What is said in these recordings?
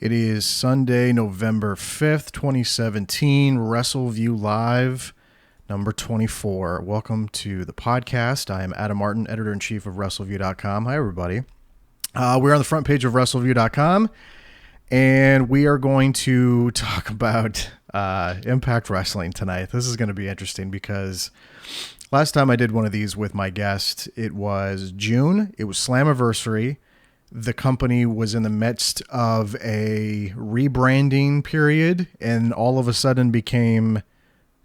It is Sunday, November 5th, 2017, Wrestleview Live, number 24. Welcome to the podcast. I am Adam Martin, editor-in-chief of Wrestleview.com. Hi, everybody. We're on the front page of Wrestleview.com, and we are going to talk about Impact Wrestling tonight. This is going to be interesting because last time I did one of these with my guest, it was June. It was Slammiversary. The company was in the midst of a rebranding period and all of a sudden became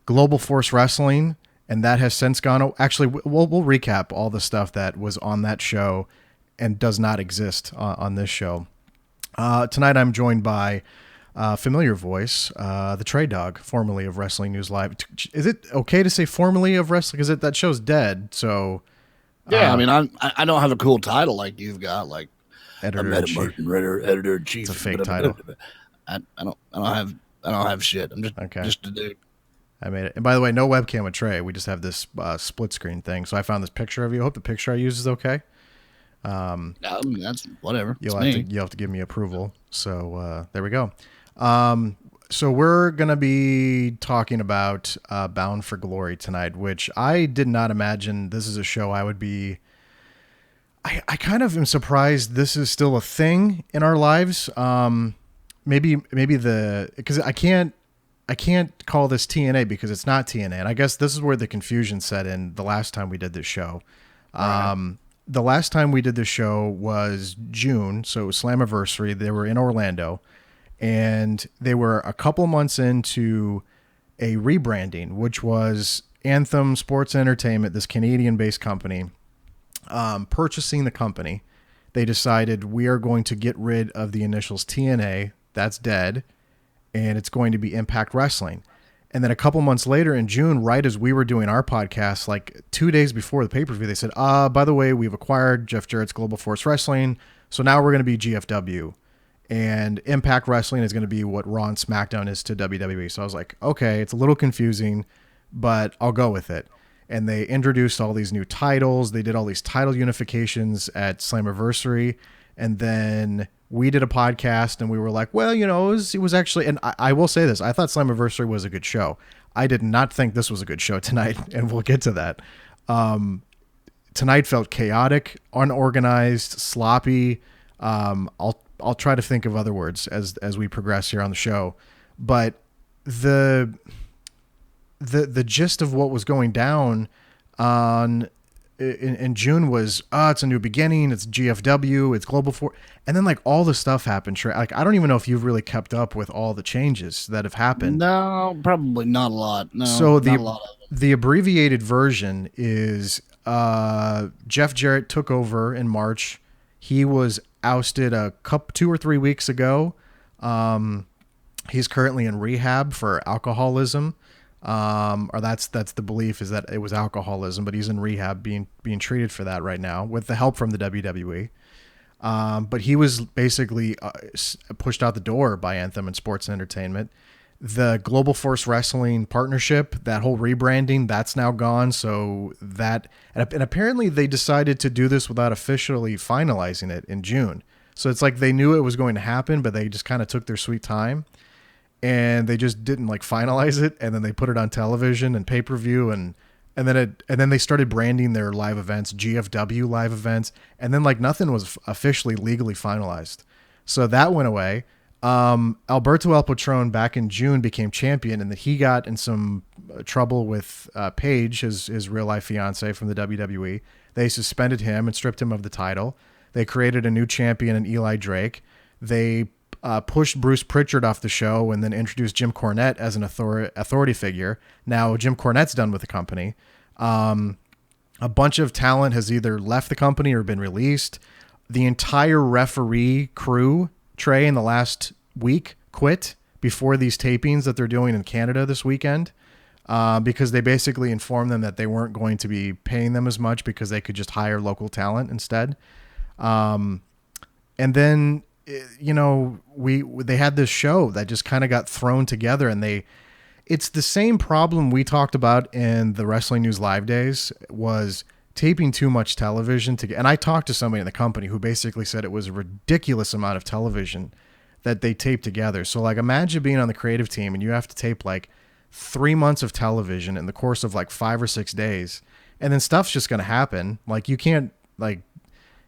Global Force Wrestling. And that has since gone. Actually, we'll recap all the stuff that was on that show and does not exist on this show. Tonight, I'm joined by familiar voice, the Trey Dawg, formerly of Wrestling News Live. Is it okay to say formerly of Wrestling? Because that show's dead. So yeah, I mean, I don't have a cool title like you've got, like editor-in-chief. Editor-in-chief. It's a fake title. I don't have shit. I'm just a dude. I made it. And by the way, no webcam with Trey. We just have this split screen thing. So I found this picture of you. I hope the picture I use is okay. I mean, that's whatever. You'll have to give me approval. So there we go. So we're going to be talking about Bound for Glory tonight, which I did not imagine this is a show I would be. I kind of am surprised this is still a thing in our lives. Maybe because I can't call this TNA because it's not TNA. And I guess this is where the confusion set in the last time we did this show. Right. The last time we did this show was June. So it was Slammiversary. They were in Orlando and they were a couple months into a rebranding, which was Anthem Sports Entertainment, this Canadian-based company, purchasing the company. They decided we are going to get rid of the initials TNA. That's dead. And it's going to be Impact Wrestling. And then a couple months later in June, right as we were doing our podcast, like 2 days before the pay-per-view, they said, by the way, we've acquired Jeff Jarrett's Global Force Wrestling. So now we're going to be GFW. And Impact Wrestling is going to be what Raw and SmackDown is to WWE. So I was like, okay, it's a little confusing, but I'll go with it. And they introduced all these new titles. They did all these title unifications at Slammiversary. And then we did a podcast and we were like, well, it was actually, and I will say this, I thought Slammiversary was a good show. I did not think this was a good show tonight, and we'll get to that. Tonight felt chaotic, unorganized, sloppy. I'll try to think of other words as we progress here on the show. But the gist of what was going down in June was, it's a new beginning. It's GFW. It's Global Force. And then like all the stuff happened. Like, I don't even know if you've really kept up with all the changes that have happened. No, probably not a lot. No, so not a lot of it. The abbreviated version is Jeff Jarrett took over in March. He was ousted 2 or 3 weeks ago. He's currently in rehab for alcoholism. Or that's the belief, is that it was alcoholism, but he's in rehab being treated for that right now with the help from the WWE. But he was basically pushed out the door by Anthem and Sports Entertainment. The Global Force Wrestling partnership, that whole rebranding, that's now gone. So and apparently they decided to do this without officially finalizing it in June. So it's like they knew it was going to happen, but they just kind of took their sweet time. And they just didn't finalize it, and then they put it on television and pay-per-view, and then they started branding their live events GFW live events, and then nothing was officially legally finalized. So that went away. Alberto El Patron back in June became champion, and then he got in some trouble with Paige, his real life fiance from the WWE. They suspended him and stripped him of the title. They created a new champion in Eli Drake. They pushed Bruce Pritchard off the show and then introduced Jim Cornette as an authority figure. Now Jim Cornette's done with the company. A bunch of talent has either left the company or been released. The entire referee crew, Trey, in the last week quit before these tapings that they're doing in Canada this weekend, because they basically informed them that they weren't going to be paying them as much because they could just hire local talent instead. And then they had this show that just kind of got thrown together, and it's the same problem we talked about in the Wrestling News Live days, was taping too much television and I talked to somebody in the company who basically said it was a ridiculous amount of television that they tape together. So like imagine being on the creative team and you have to tape like 3 months of television in the course of like 5 or 6 days, and then stuff's just going to happen. Like you can't like,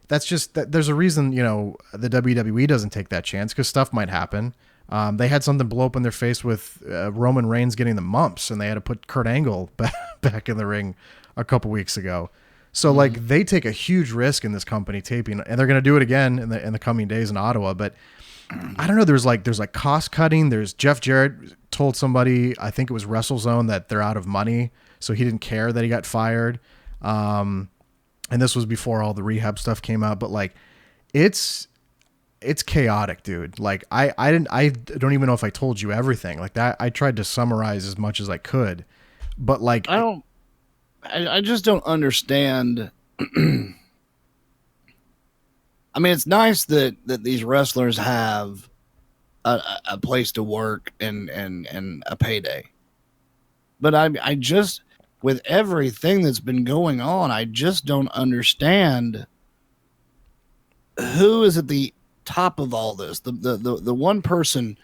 that's just that there's a reason, the WWE doesn't take that chance because stuff might happen. They had something blow up in their face with Roman Reigns getting the mumps, and they had to put Kurt Angle back in the ring a couple weeks ago. So like they take a huge risk in this company taping, and they're going to do it again in the coming days in Ottawa. But I don't know. There's like cost cutting. There's Jeff Jarrett told somebody, I think it was WrestleZone, that they're out of money, so he didn't care that he got fired. And this was before all the rehab stuff came out. But like, it's chaotic, dude. Like I don't even know if I told you everything like that. I tried to summarize as much as I could, but like I just don't understand. I mean, it's nice that these wrestlers have a place to work and a payday, but I just, with everything that's been going on, I just don't understand who is at the top of all this. The one person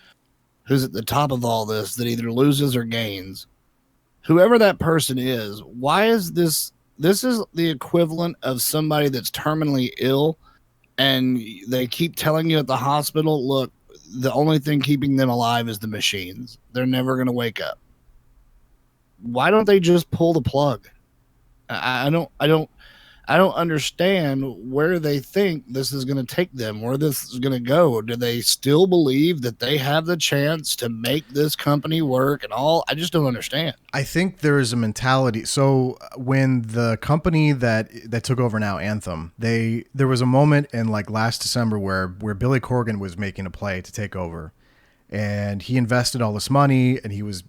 who's at the top of all this that either loses or gains, whoever that person is. Why is this is the equivalent of somebody that's terminally ill, and they keep telling you at the hospital, look, the only thing keeping them alive is the machines. They're never going to wake up. Why don't they just pull the plug? I don't understand where they think this is going to take them, where this is going to go. Do they still believe that they have the chance to make this company work and all? I just don't understand. I think there is a mentality. So when the company that took over now, Anthem, there was a moment in like last December where Billy Corgan was making a play to take over, and he invested all this money, and he was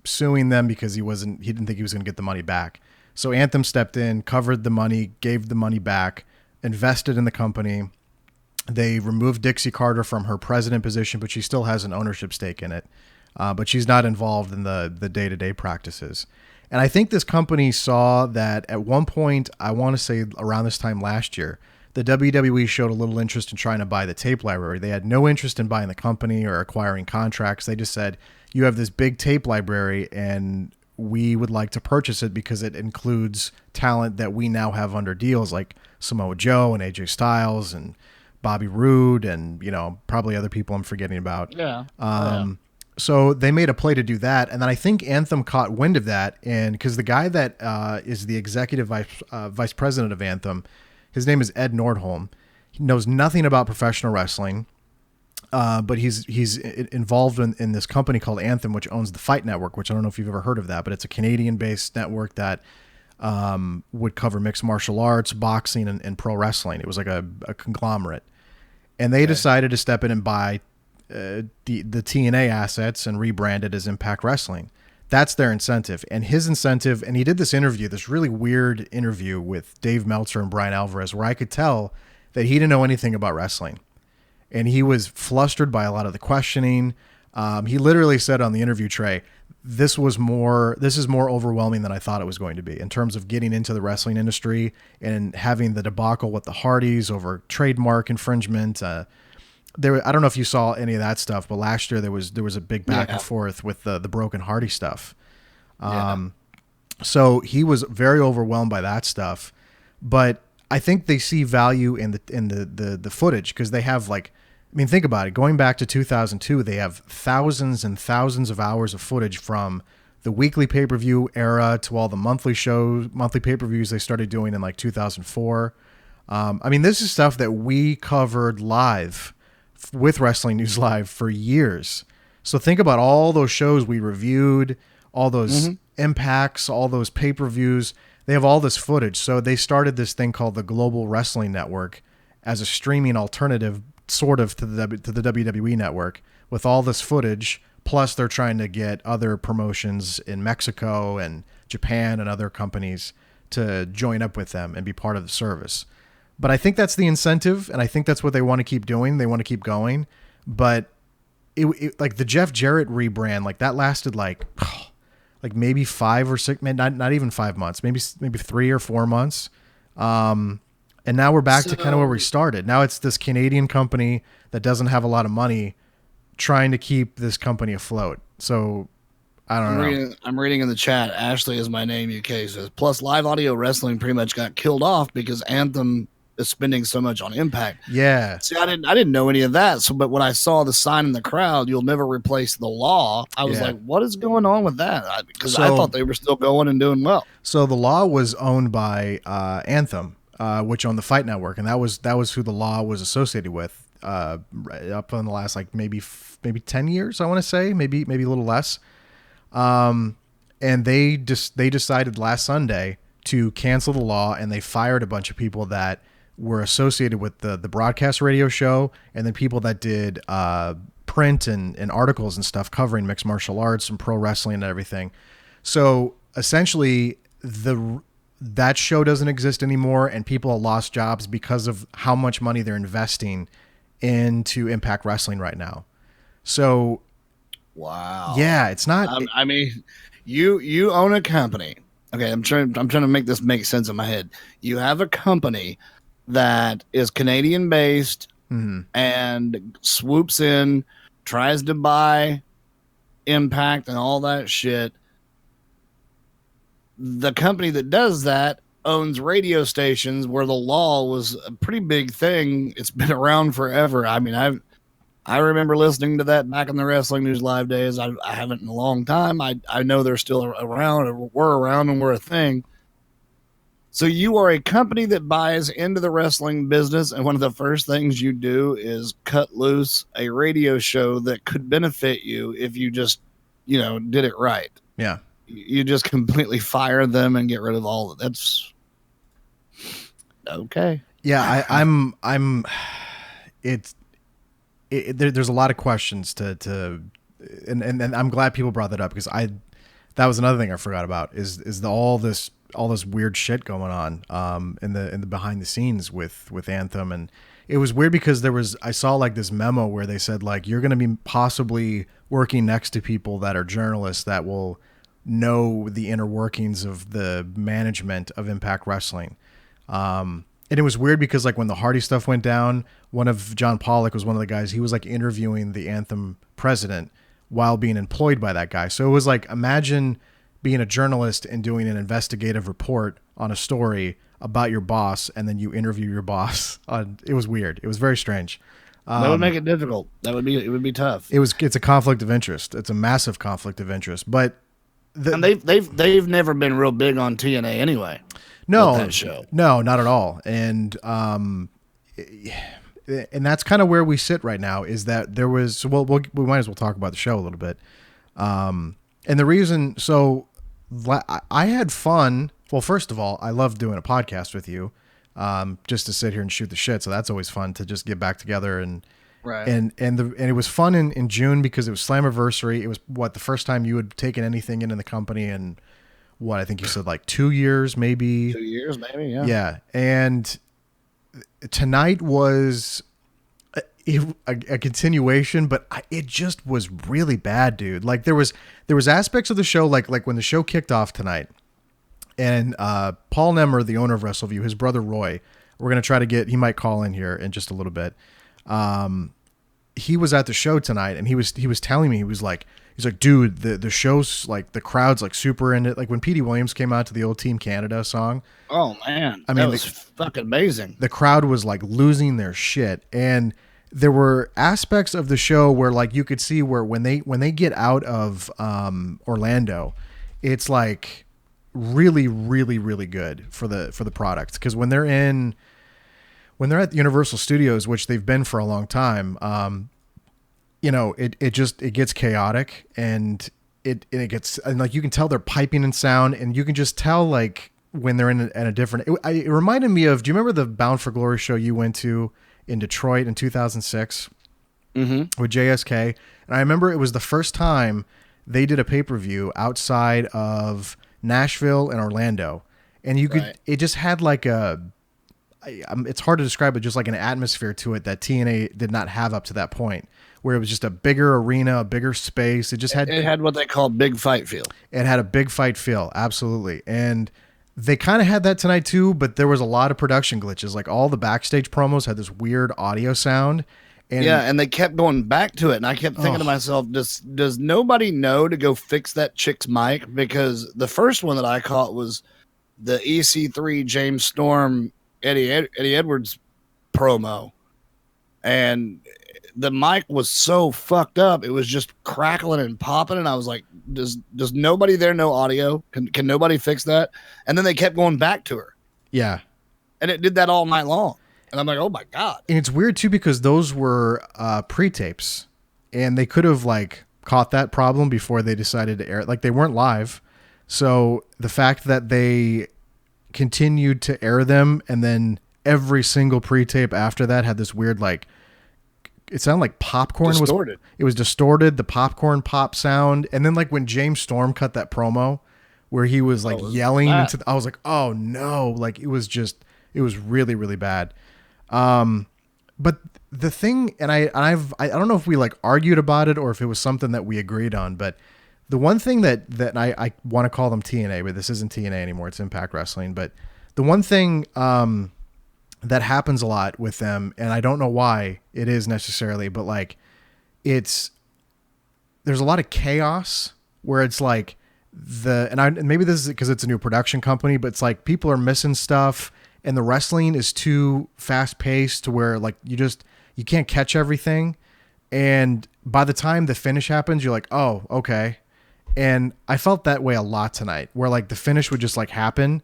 suing them because he didn't think he was going to get the money back. So Anthem stepped in, covered the money, gave the money back, invested in the company. They removed Dixie Carter from her president position, but she still has an ownership stake in it. But she's not involved in the day-to-day practices. And I think this company saw that at one point, I want to say around this time last year, the WWE showed a little interest in trying to buy the tape library. They had no interest in buying the company or acquiring contracts. They just said, you have this big tape library, and we would like to purchase it because it includes talent that we now have under deals, like Samoa Joe and AJ Styles and Bobby Roode and, probably other people I'm forgetting about. Yeah. So they made a play to do that. And then I think Anthem caught wind of that. And because the guy that is the executive vice president of Anthem, his name is Ed Nordholm. He knows nothing about professional wrestling. But he's involved in this company called Anthem, which owns the Fight Network, which I don't know if you've ever heard of that, but it's a Canadian-based network that would cover mixed martial arts, boxing, and pro wrestling. It was like a conglomerate. And they decided to step in and buy the TNA assets and rebrand it as Impact Wrestling. That's their incentive. And his incentive, and he did this really weird interview with Dave Meltzer and Brian Alvarez, where I could tell that he didn't know anything about wrestling. And he was flustered by a lot of the questioning. He literally said on the interview, Trey, this is more overwhelming than I thought it was going to be in terms of getting into the wrestling industry and having the debacle with the Hardys over trademark infringement. I don't know if you saw any of that stuff, but last year there was a big back and forth with the Broken Hardy stuff. So he was very overwhelmed by that stuff, but I think they see value in the footage because they have think about it. Going back to 2002, they have thousands and thousands of hours of footage from the weekly pay-per-view era to all the monthly pay-per-views they started doing in 2004. This is stuff that we covered live with Wrestling News Live for years. So think about all those shows we reviewed, all those impacts, all those pay-per-views. They have all this footage. So they started this thing called the Global Wrestling Network as a streaming alternative sort of to the WWE network with all this footage. Plus they're trying to get other promotions in Mexico and Japan and other companies to join up with them and be part of the service. But I think that's the incentive. And I think that's what they want to keep doing. They want to keep going. But it like the Jeff Jarrett rebrand, that lasted maybe 5 or 6, not even 5 months, maybe 3 or 4 months. And now we're back to kind of where we started. Now it's this Canadian company that doesn't have a lot of money trying to keep this company afloat. So I don't know. I'm reading in the chat. Ashley is my name. UK says, plus live audio wrestling pretty much got killed off because Anthem is spending so much on Impact. Yeah. See, I didn't know any of that. So, but when I saw the sign in the crowd, "You'll never replace the Law," I was like, "What is going on with that?" Because I thought they were still going and doing well. So the Law was owned by Anthem, which owned the Fight Network, and that was who the Law was associated with up in the last like maybe 10 years. I want to say maybe a little less. And they decided last Sunday to cancel the Law, and they fired a bunch of people that were associated with the broadcast radio show, and then people that did print and articles and stuff covering mixed martial arts and pro wrestling and everything. So essentially that show doesn't exist anymore, and people have lost jobs because of how much money they're investing into Impact Wrestling right now. So wow. Yeah, it's not. I mean, you own a company. Okay, I'm trying to make this make sense in my head. You have a company that is Canadian based and swoops in, tries to buy Impact and all that shit. The company that does that owns radio stations where the Law was a pretty big thing. It's been around forever. I mean, I remember listening to that back in the Wrestling News Live days. I haven't in a long time. I know they're still around, or were around, and were a thing. So you are a company that buys into the wrestling business, and one of the first things you do is cut loose a radio show that could benefit you if you just, did it right. Yeah. You just completely fire them and get rid of all of it. That's okay. Yeah, there's a lot of questions and I'm glad people brought that up, because that was another thing I forgot about is all this weird shit going on in the behind the scenes with Anthem. And it was weird because I saw like this memo where they said like, you're going to be possibly working next to people that are journalists that will know the inner workings of the management of Impact Wrestling. And it was weird because like when the Hardy stuff went down, John Pollock was one of the guys, he was like interviewing the Anthem president while being employed by that guy. So it was like, imagine being a journalist and doing an investigative report on a story about your boss, and then you interview your boss. It was weird. It was very strange. That would make it difficult. It would be tough. It's a conflict of interest. It's a massive conflict of interest, but and they've never been real big on TNA anyway. No, that show. No, not at all. And that's kind of where we sit right now, is that there was, we might as well talk about the show a little bit. And the reason, I had fun. Well, first of all, I love doing a podcast with you, just to sit here and shoot the shit. So that's always fun to just get back together and, right. And it was fun in June because it was Slammiversary. It was the first time you had taken anything into the company, and I think you said like 2 years, maybe. 2 years, maybe. Yeah. Yeah. And tonight was a continuation, but it just was really bad, dude. Like there was aspects of the show, like when the show kicked off tonight, and Paul Nemer, the owner of Wrestleview, his brother Roy, we're going to try to he might call in here in just a little bit. He was at the show tonight, and he was telling me, he's like, dude, the show's like, the crowd's like super in it. Like when Petey Williams came out to the old Team Canada song. Oh man. I mean, that was fucking amazing. The crowd was like losing their shit. And there were aspects of the show where like you could see where when they get out of Orlando, it's like really, really, really good for the product. Cause when they're at the Universal Studios, which they've been for a long time, it gets chaotic, and it gets, and like you can tell they're piping in sound, and you can just tell like when they're in a different. It reminded me of. Do you remember the Bound for Glory show you went to in Detroit in 2006 with JSK? And I remember it was the first time they did a pay-per-view outside of Nashville and Orlando, and you could. Right. It just had like it's hard to describe it, just like an atmosphere to it that TNA did not have up to that point, where it was just a bigger arena, a bigger space. It had what they call big fight feel. It had a big fight feel. Absolutely. And they kind of had that tonight too, but there was a lot of production glitches. Like all the backstage promos had this weird audio sound, And they kept going back to it, and I kept thinking to myself, does nobody know to go fix that chick's mic? Because the first one that I caught was the EC3 James Storm Eddie Edwards promo, and the mic was so fucked up, it was just crackling and popping, and I was like, does nobody there know audio? Can nobody fix that? And then they kept going back to her. Yeah. And it did that all night long. And I'm like, oh my God. And it's weird too, because those were pre-tapes, and they could have like caught that problem before they decided to air it. Like, they weren't live. So the fact that they continued to air them, and then every single pre-tape after that had this weird, like, it sounded like popcorn distorted. It was distorted, the popcorn pop sound. And then like when James Storm cut that promo where he was like yelling into I was like, oh no, like it was really, really bad. But the thing, and I don't know if we like argued about it or if it was something that we agreed on, but the one thing that I want to call them TNA, but this isn't TNA anymore, it's Impact Wrestling. But the one thing that happens a lot with them, and I don't know why it is necessarily, but like there's a lot of chaos where it's like maybe this is because it's a new production company, but it's like people are missing stuff, and the wrestling is too fast paced to where like you can't catch everything. And by the time the finish happens, you're like, oh, okay. And I felt that way a lot tonight, where like the finish would just like happen,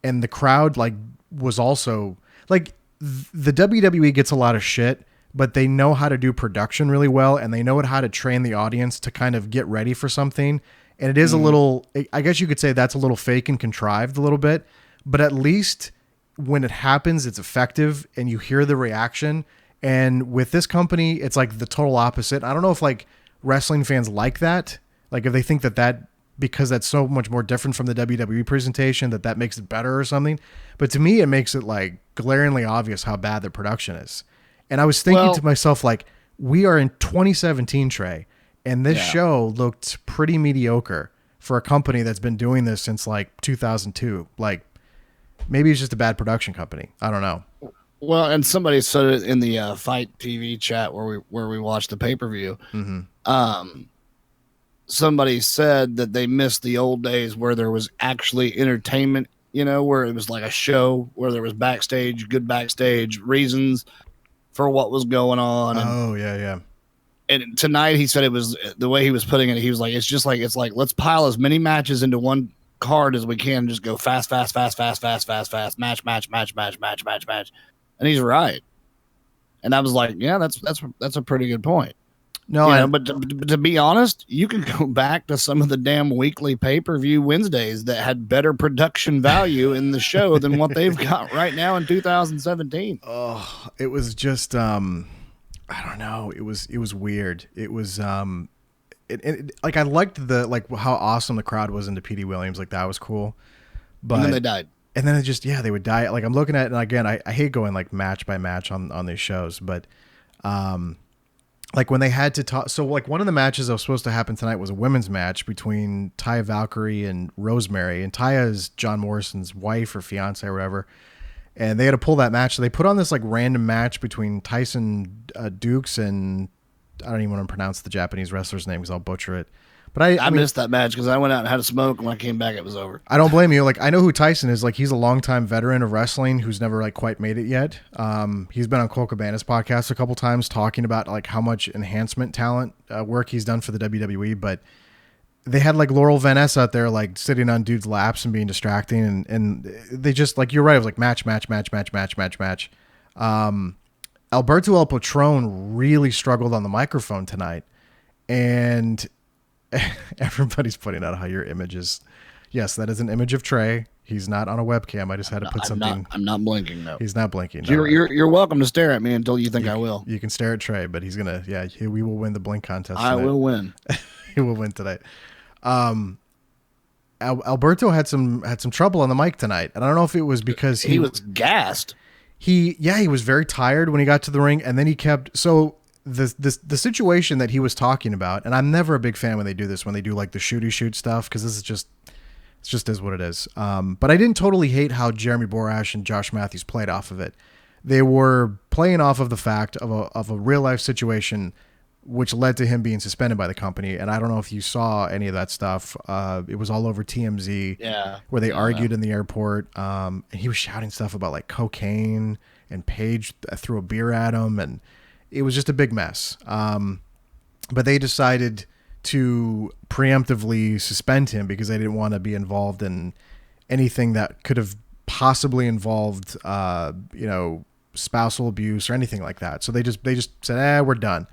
and the crowd like was also like, the WWE gets a lot of shit, but they know how to do production really well, and they know how to train the audience to kind of get ready for something. And it is a little, I guess you could say that's a little fake and contrived a little bit, but at least when it happens, it's effective and you hear the reaction. And with this company, it's like the total opposite. I don't know if like wrestling fans like that, like if they think that because that's so much more different from the WWE presentation, that makes it better or something. But to me, it makes it like glaringly obvious how bad the production is. And I was thinking to myself, like, we are in 2017, Trey, and this show looked pretty mediocre for a company that's been doing this since like 2002. Like, maybe it's just a bad production company. I don't know. Well, and somebody said it in the Fight TV chat where we watched the pay-per-view. Mm-hmm. Somebody said that they missed the old days where there was actually entertainment, where it was like a show where there was good backstage reasons for what was going on. Yeah. And tonight he said it was the way he was putting it. He was like, it's like, let's pile as many matches into one card as we can. Just go fast, match. And he's right. And I was like, yeah, that's a pretty good point. No, but to be honest, you can go back to some of the damn weekly pay-per-view Wednesdays that had better production value in the show than what they've got right now in 2017. Oh, it was just, I don't know. It was weird. It was, like I liked how awesome the crowd was into Petey Williams. Like that was cool. But and then they died. And then it just, they would die. Like I'm looking at it, and again, I hate going like match by match on these shows, but, like when they had to talk, so like one of the matches that was supposed to happen tonight was a women's match between Taya Valkyrie and Rosemary, and Taya is John Morrison's wife or fiance or whatever, and they had to pull that match. So they put on this like random match between Tyson Dukes and I don't even want to pronounce the Japanese wrestler's name because I'll butcher it. But I missed that match because I went out and had a smoke, and when I came back, it was over. I don't blame you. Like I know who Tyson is. Like he's a longtime veteran of wrestling who's never like quite made it yet. He's been on Cole Cabana's podcast a couple times talking about like how much enhancement talent work he's done for the WWE. But they had like Laurel Van Ness out there like sitting on dudes' laps and being distracting, and they just like you're right. It was like match. Alberto El Patron really struggled on the microphone tonight, and everybody's putting out how your image is. Yes, that is an image of Trey. He's not on a webcam. I just had to put something. I'm not blinking. No, he's not blinking. No. You're welcome to stare at me until you think I will. You can stare at Trey, but he's gonna. Yeah, we will win the blink contest. I will win. He will win tonight. Alberto had some trouble on the mic tonight, and I don't know if it was because he was gassed. He was very tired when he got to the ring, and then he kept the situation that he was talking about, and I'm never a big fan when they do this, when they do like the shooty shoot stuff, because this is just is what it is. But I didn't totally hate how Jeremy Borash and Josh Matthews played off of it. they were playing off of the fact of a real life situation, which led to him being suspended by the company. And I don't know if you saw any of that stuff. It was all over TMZ, where they argued in the airport. And he was shouting stuff about like cocaine, and Paige threw a beer at him, and it was just a big mess. But they decided to preemptively suspend him because they didn't want to be involved in anything that could have possibly involved, spousal abuse or anything like that. So they just said, we're done.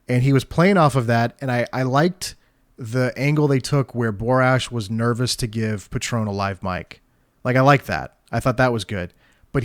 And he was playing off of that. And I liked the angle they took where Borash was nervous to give Patron a live mic. Like, I liked that. I thought that was good. But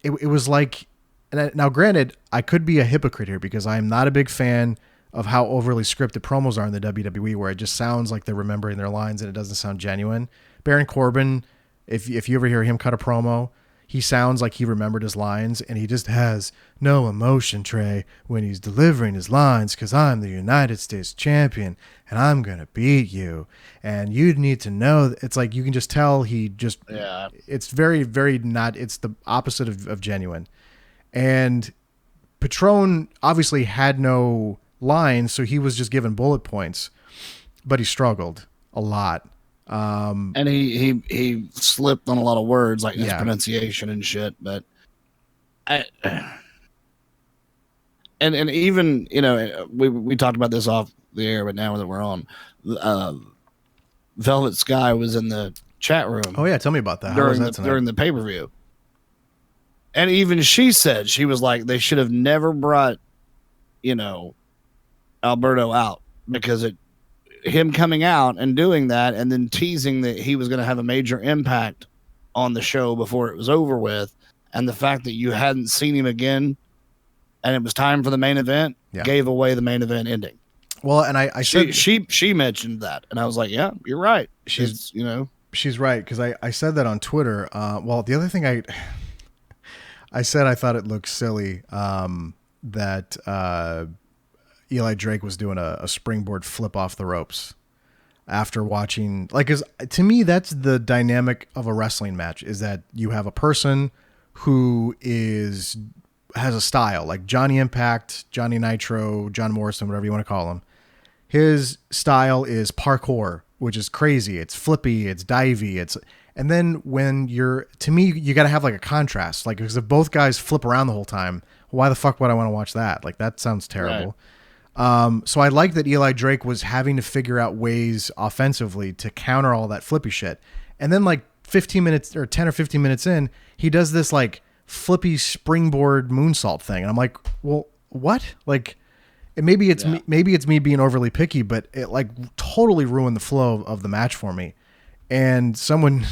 it was like, now granted, I could be a hypocrite here because I'm not a big fan of how overly scripted promos are in the WWE, where it just sounds like they're remembering their lines and it doesn't sound genuine. Baron Corbin, if you ever hear him cut a promo, he sounds like he remembered his lines, and he just has no emotion, Trey, when he's delivering his lines, because I'm the United States champion and I'm going to beat you. And you need to know, it's like you can just tell it's very, very not, it's the opposite of genuine. And Patron obviously had no lines, so he was just given bullet points, but he struggled a lot. And he slipped on a lot of words, like his pronunciation and shit. But and even, we talked about this off the air, but now that we're on, Velvet Sky was in the chat room. Oh yeah, tell me about that. During the pay-per-view. And even she said, she was like, they should have never brought, Alberto out, because him coming out and doing that and then teasing that he was going to have a major impact on the show before it was over with, and the fact that you hadn't seen him again and it was time for the main event gave away the main event ending. Well, and I said she mentioned that, and I was like, yeah, you're right. She's right, because I said that on Twitter. Well, the other thing I said, I thought it looked silly that Eli Drake was doing a springboard flip off the ropes after watching, like, cause to me, that's the dynamic of a wrestling match, is that you have a person who has a style, like Johnny Impact, Johnny Nitro, John Morrison, whatever you want to call him. His style is parkour, which is crazy. It's flippy, it's divey, and then when to me, you got to have like a contrast, like, because if both guys flip around the whole time, why the fuck would I want to watch that? Like, that sounds terrible. Right. So I like that Eli Drake was having to figure out ways offensively to counter all that flippy shit. And then like 15 minutes or 10 or 15 minutes in, he does this like flippy springboard moonsault thing. And I'm like, well, what? Like, maybe it's me being overly picky, but it like totally ruined the flow of the match for me. And someone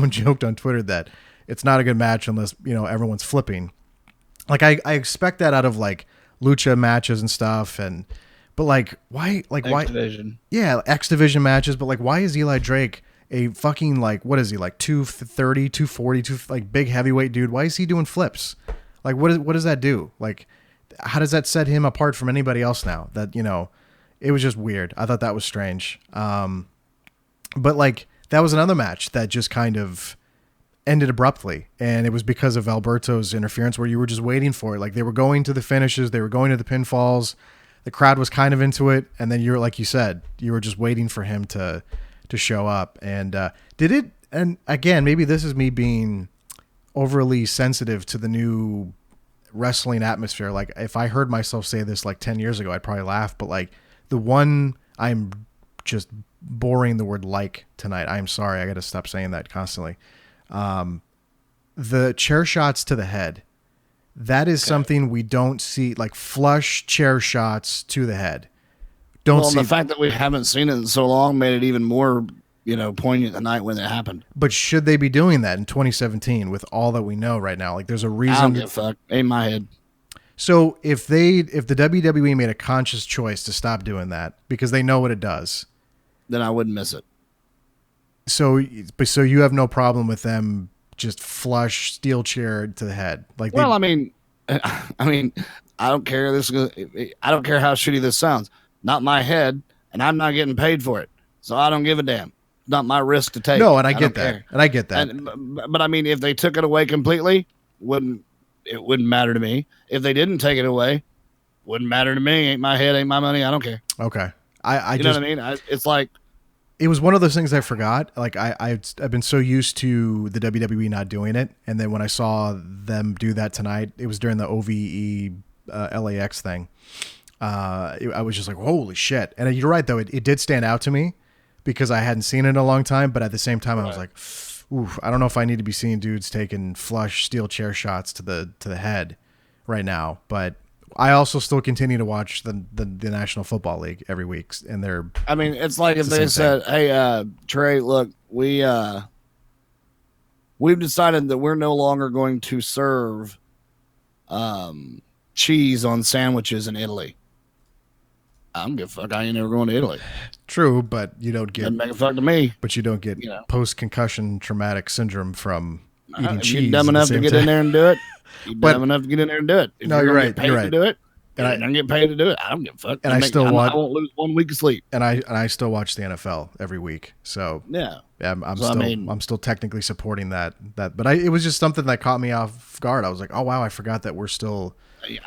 joked on Twitter that it's not a good match unless, everyone's flipping. Like, I expect that out of like lucha matches and stuff, but like, why, like, X Division. Yeah, X Division matches, but like, why is Eli Drake a fucking, like, what is he, like 230, 240, like big heavyweight dude? Why is he doing flips? Like, what does that do? Like, how does that set him apart from anybody else now? That, it was just weird. I thought that was strange. But like, that was another match that just kind of ended abruptly, and it was because of Alberto's interference, where you were just waiting for it. Like, they were going to the finishes, they were going to the pinfalls, the crowd was kind of into it, and then like you said, you were just waiting for him to show up. And did it? And again, maybe this is me being overly sensitive to the new wrestling atmosphere. Like, if I heard myself say this like 10 years ago, I'd probably laugh. But like, the one, I'm just boring the word like tonight. I'm sorry. I got to stop saying that constantly. The chair shots to the head, that is something we don't see, like flush chair shots to the head. The fact that we haven't seen it in so long made it even more, poignant the night when it happened. But should they be doing that in 2017 with all that we know right now? Like, there's a reason. I don't give a fuck. In my head. So if the WWE made a conscious choice to stop doing that because they know what it does, then I wouldn't miss it. So you have no problem with them just flush steel chair to the head? Like, well, I mean, I don't care. I don't care how shitty this sounds. Not my head, and I'm not getting paid for it, so I don't give a damn. Not my risk to take. No, and I get that. And I get that. But I mean, if they took it away completely, it wouldn't matter to me. If they didn't take it away, wouldn't matter to me. Ain't my head, ain't my money. I don't care. Okay. You know what I mean? It's like, it was one of those things I forgot. Like I've been so used to the WWE not doing it, and then when I saw them do that tonight, it was during the OVE LAX thing. I was just like, holy shit! And you're right though, it did stand out to me because I hadn't seen it in a long time. But at the same time, I was like, oof, I don't know if I need to be seeing dudes taking flush steel chair shots to the head right now. But I also still continue to watch the National Football League every week, and they're. I mean, it's like if they said, "Hey, Trey, look, we've decided that we're no longer going to serve cheese on sandwiches in Italy." I don't give a fuck. I ain't never going to Italy. True, but you don't get. Doesn't make a fuck to me. But you don't get post-concussion traumatic syndrome from eating cheese. You're dumb enough to get in there and do it. You're dumb enough to get in there and do it. If you're right. You're right. To do it. And I don't get paid to do it. I don't give a fuck. And I won't lose 1 week of sleep. And I still watch the NFL every week. So yeah, I'm still technically supporting that. But it was just something that caught me off guard. I was like, oh wow, I forgot that we're still.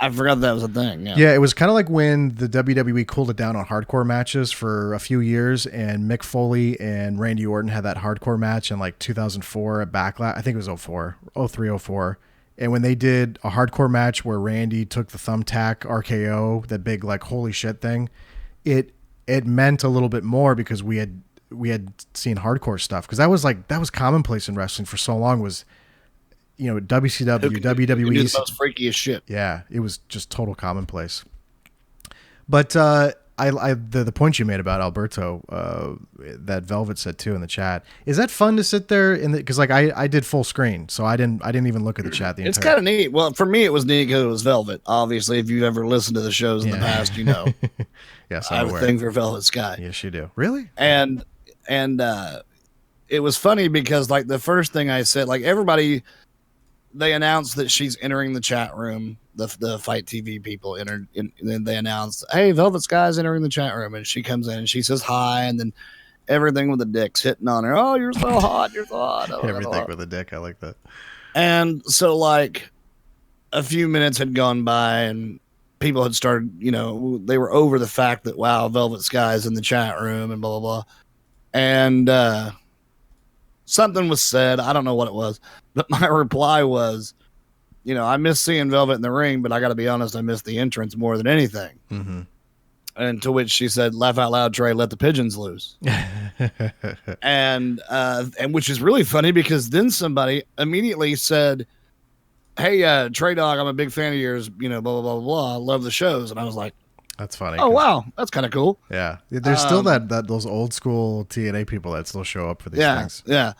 I forgot that was a thing. Yeah, it was kind of like when the WWE cooled it down on hardcore matches for a few years, and Mick Foley and Randy Orton had that hardcore match in like 2004 at Backlash. I think it was 03, 04. And when they did a hardcore match where Randy took the thumbtack RKO, that big like holy shit thing, it meant a little bit more because we had seen hardcore stuff, because that was commonplace in wrestling for so long. Was WCW, WWE, the most freakiest shit. Yeah, it was just total commonplace. But the point you made about Alberto, that Velvet said too in the chat, is that fun to sit there because like I did full screen, so I didn't even look at the chat. It's kind of neat. Well, for me, it was neat because it was Velvet. Obviously, if you've ever listened to the shows in the past, you know. Yes, I have a thing for Velvet Sky. Yes, you do. Really? And it was funny because like the first thing I said, like everybody. They announced that she's entering the chat room. The Fight TV people entered, and then they announced, "Hey, Velvet Sky's entering the chat room," and she comes in and she says hi, and then everything with the dick's hitting on her. Oh, you're so hot! You're so hot! Oh, everything with a dick. I like that. And so, like, a few minutes had gone by, and people had started. They were over the fact that wow, Velvet Sky's in the chat room, and blah blah blah, and something was said. I don't know what it was. But my reply was, I miss seeing Velvet in the ring, but I got to be honest, I miss the entrance more than anything. Mm-hmm. And to which she said, "Laugh out loud, Trey, let the pigeons loose." and which is really funny because then somebody immediately said, "Hey, Trey Dawg, I'm a big fan of yours, blah, blah, blah, blah. I love the shows." And I was like, that's funny. Oh, wow. That's kind of cool. Yeah. There's still those old school TNA people that still show up for these things. Yeah.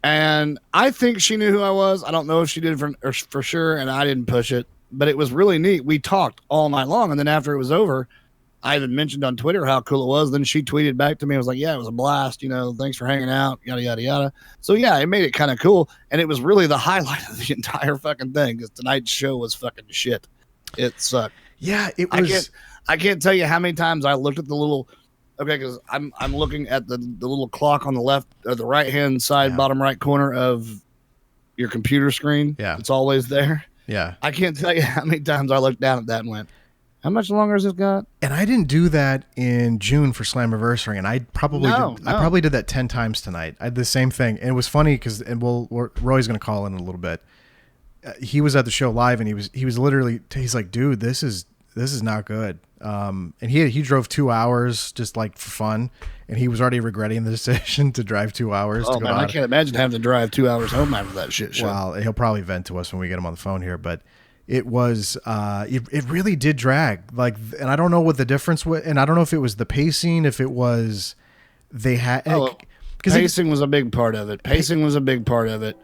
And I think she knew who I was. I don't know if she did for sure, and I didn't push it, but it was really neat. We talked all night long, and then after it was over, I even mentioned on Twitter how cool it was. Then she tweeted back to me. I was like, yeah, it was a blast. Thanks for hanging out, yada, yada, yada. So, yeah, it made it kind of cool, and it was really the highlight of the entire fucking thing because tonight's show was fucking shit. It sucked. Yeah, it was. I can't tell you how many times I looked at the little... Okay, because I'm looking at the little clock on the left or the right hand side, bottom right corner of your computer screen. Yeah, it's always there. Yeah, I can't tell you how many times I looked down at that and went, "How much longer has this got?" And I didn't do that in June for Slammiversary, and I probably did that 10 times tonight. I did the same thing, and it was funny because Roy's going to call in a little bit. He was at the show live, and he was literally he's like, "Dude, this is not good." And he drove 2 hours just like for fun, and he was already regretting the decision to drive 2 hours. Oh man, I can't imagine having to drive 2 hours home after that shit show. Well, he'll probably vent to us when we get him on the phone here, but it was it really did drag. Like, and I don't know what the difference was, and I don't know if it was the pacing, if it was they had because pacing was a big part of it. Pacing was a big part of it.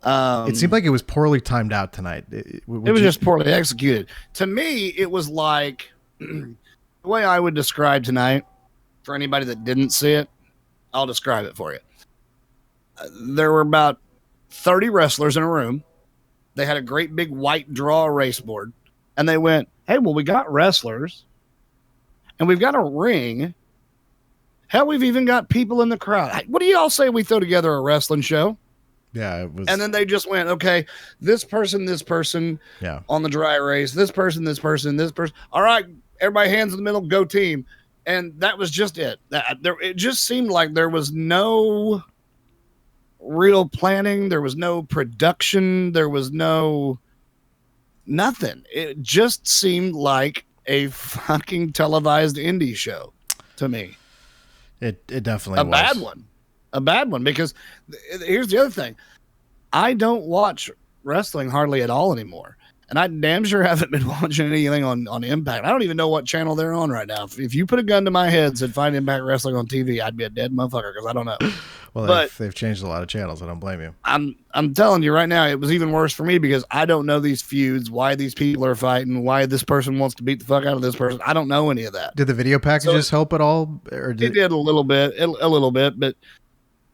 It seemed like it was poorly timed out tonight. It was just poorly executed. To me, it was like the way I would describe tonight for anybody that didn't see it. I'll describe it for you. There were about 30 wrestlers in a room. They had a great big white draw erase board, and they went, "Hey, well, we got wrestlers, and we've got a ring. Hell, we've even got people in the crowd. What do y'all say we throw together a wrestling show?" Yeah, it was. And then they just went, okay, this person, Yeah. on the dry race, this person. All right, everybody hands in the middle, go team. And that was just it. It just seemed like there was no real planning. There was no production. There was nothing. It just seemed like a fucking televised indie show to me. It definitely was. A bad one, because here's the other thing. I don't watch wrestling hardly at all anymore. And I damn sure haven't been watching anything on Impact. I don't even know what channel they're on right now. If you put a gun to my head and said find Impact Wrestling on TV, I'd be a dead motherfucker because I don't know. Well, they've changed a lot of channels. I don't blame you. I'm telling you right now, it was even worse for me because I don't know these feuds, why these people are fighting, why this person wants to beat the fuck out of this person. I don't know any of that. Did the video packages help at all? It did a little bit, but